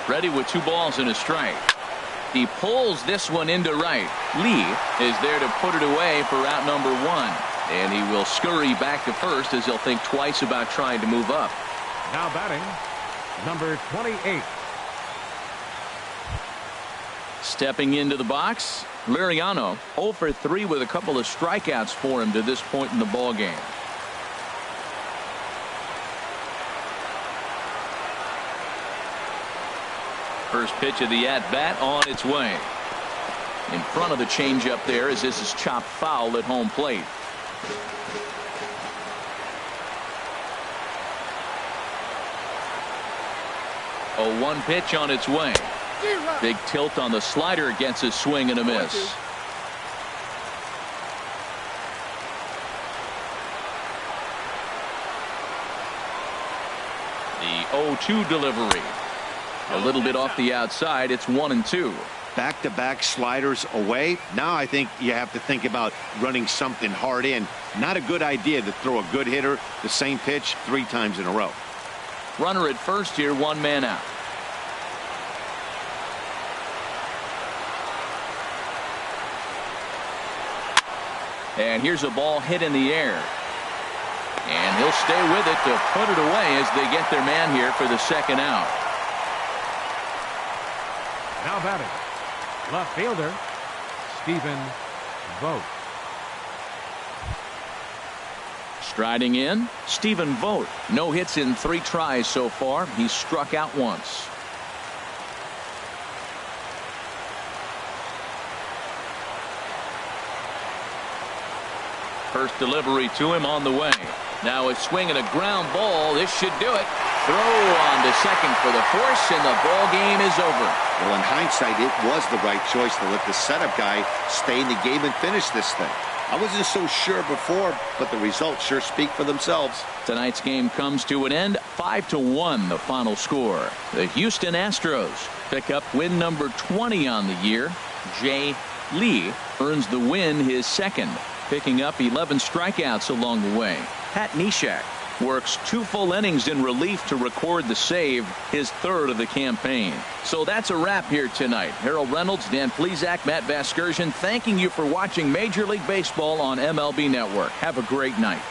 Ready with 2 balls and a strike. He pulls this one into right. Lee is there to put it away for out number 1. And he will scurry back to first as he'll think twice about trying to move up. Now batting, number 28. Stepping into the box, Liriano 0 for 3 with a couple of strikeouts for him to this point in the ball game. First pitch of the at-bat on its way. In front of the changeup there as this is chopped foul at home plate. A 1 pitch on its way. Big tilt on the slider against a swing and a miss. The 0-2 delivery. A little bit off the outside. It's 1-2. Back-to-back sliders away. Now I think you have to think about running something hard in. Not a good idea to throw a good hitter the same pitch 3 times in a row. Runner at first here, 1 man out. And here's a ball hit in the air. And he'll stay with it to put it away as they get their man here for the second out. Now batting, left fielder, Stephen Vogt. Striding in, Stephen Vogt. No hits in 3 tries so far. He's struck out once. First delivery to him on the way. Now a swing and a ground ball. This should do it. Throw on to second for the force, and the ball game is over. Well, in hindsight, it was the right choice to let the setup guy stay in the game and finish this thing. I wasn't so sure before, but the results sure speak for themselves. Tonight's game comes to an end. 5-1 the final score. The Houston Astros pick up win number 20 on the year. Jay Lee earns the win, his second, picking up 11 strikeouts along the way. Pat Neshek works 2 full innings in relief to record the save, his 3rd of the campaign. So that's a wrap here tonight. Harold Reynolds, Dan Plesac, Matt Vasgersian, thanking you for watching Major League Baseball on MLB Network. Have a great night.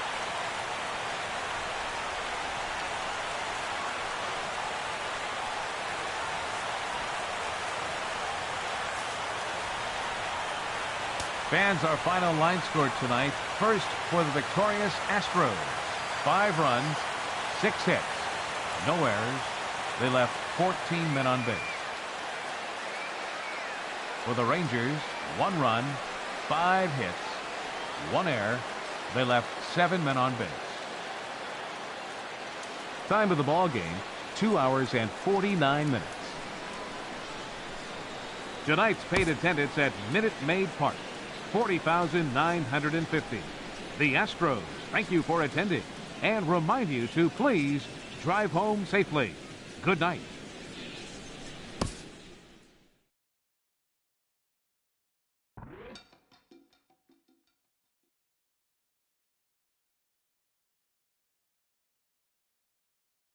Fans, our final line score tonight. First for the victorious Astros. 5 runs, 6 hits, no errors. They left 14 men on base. For the Rangers, 1 run, 5 hits, 1 error. They left 7 men on base. Time of the ball game, 2 hours and 49 minutes. Tonight's paid attendance at Minute Maid Park. 40,950. The Astros thank you for attending and remind you to please drive home safely. Good night.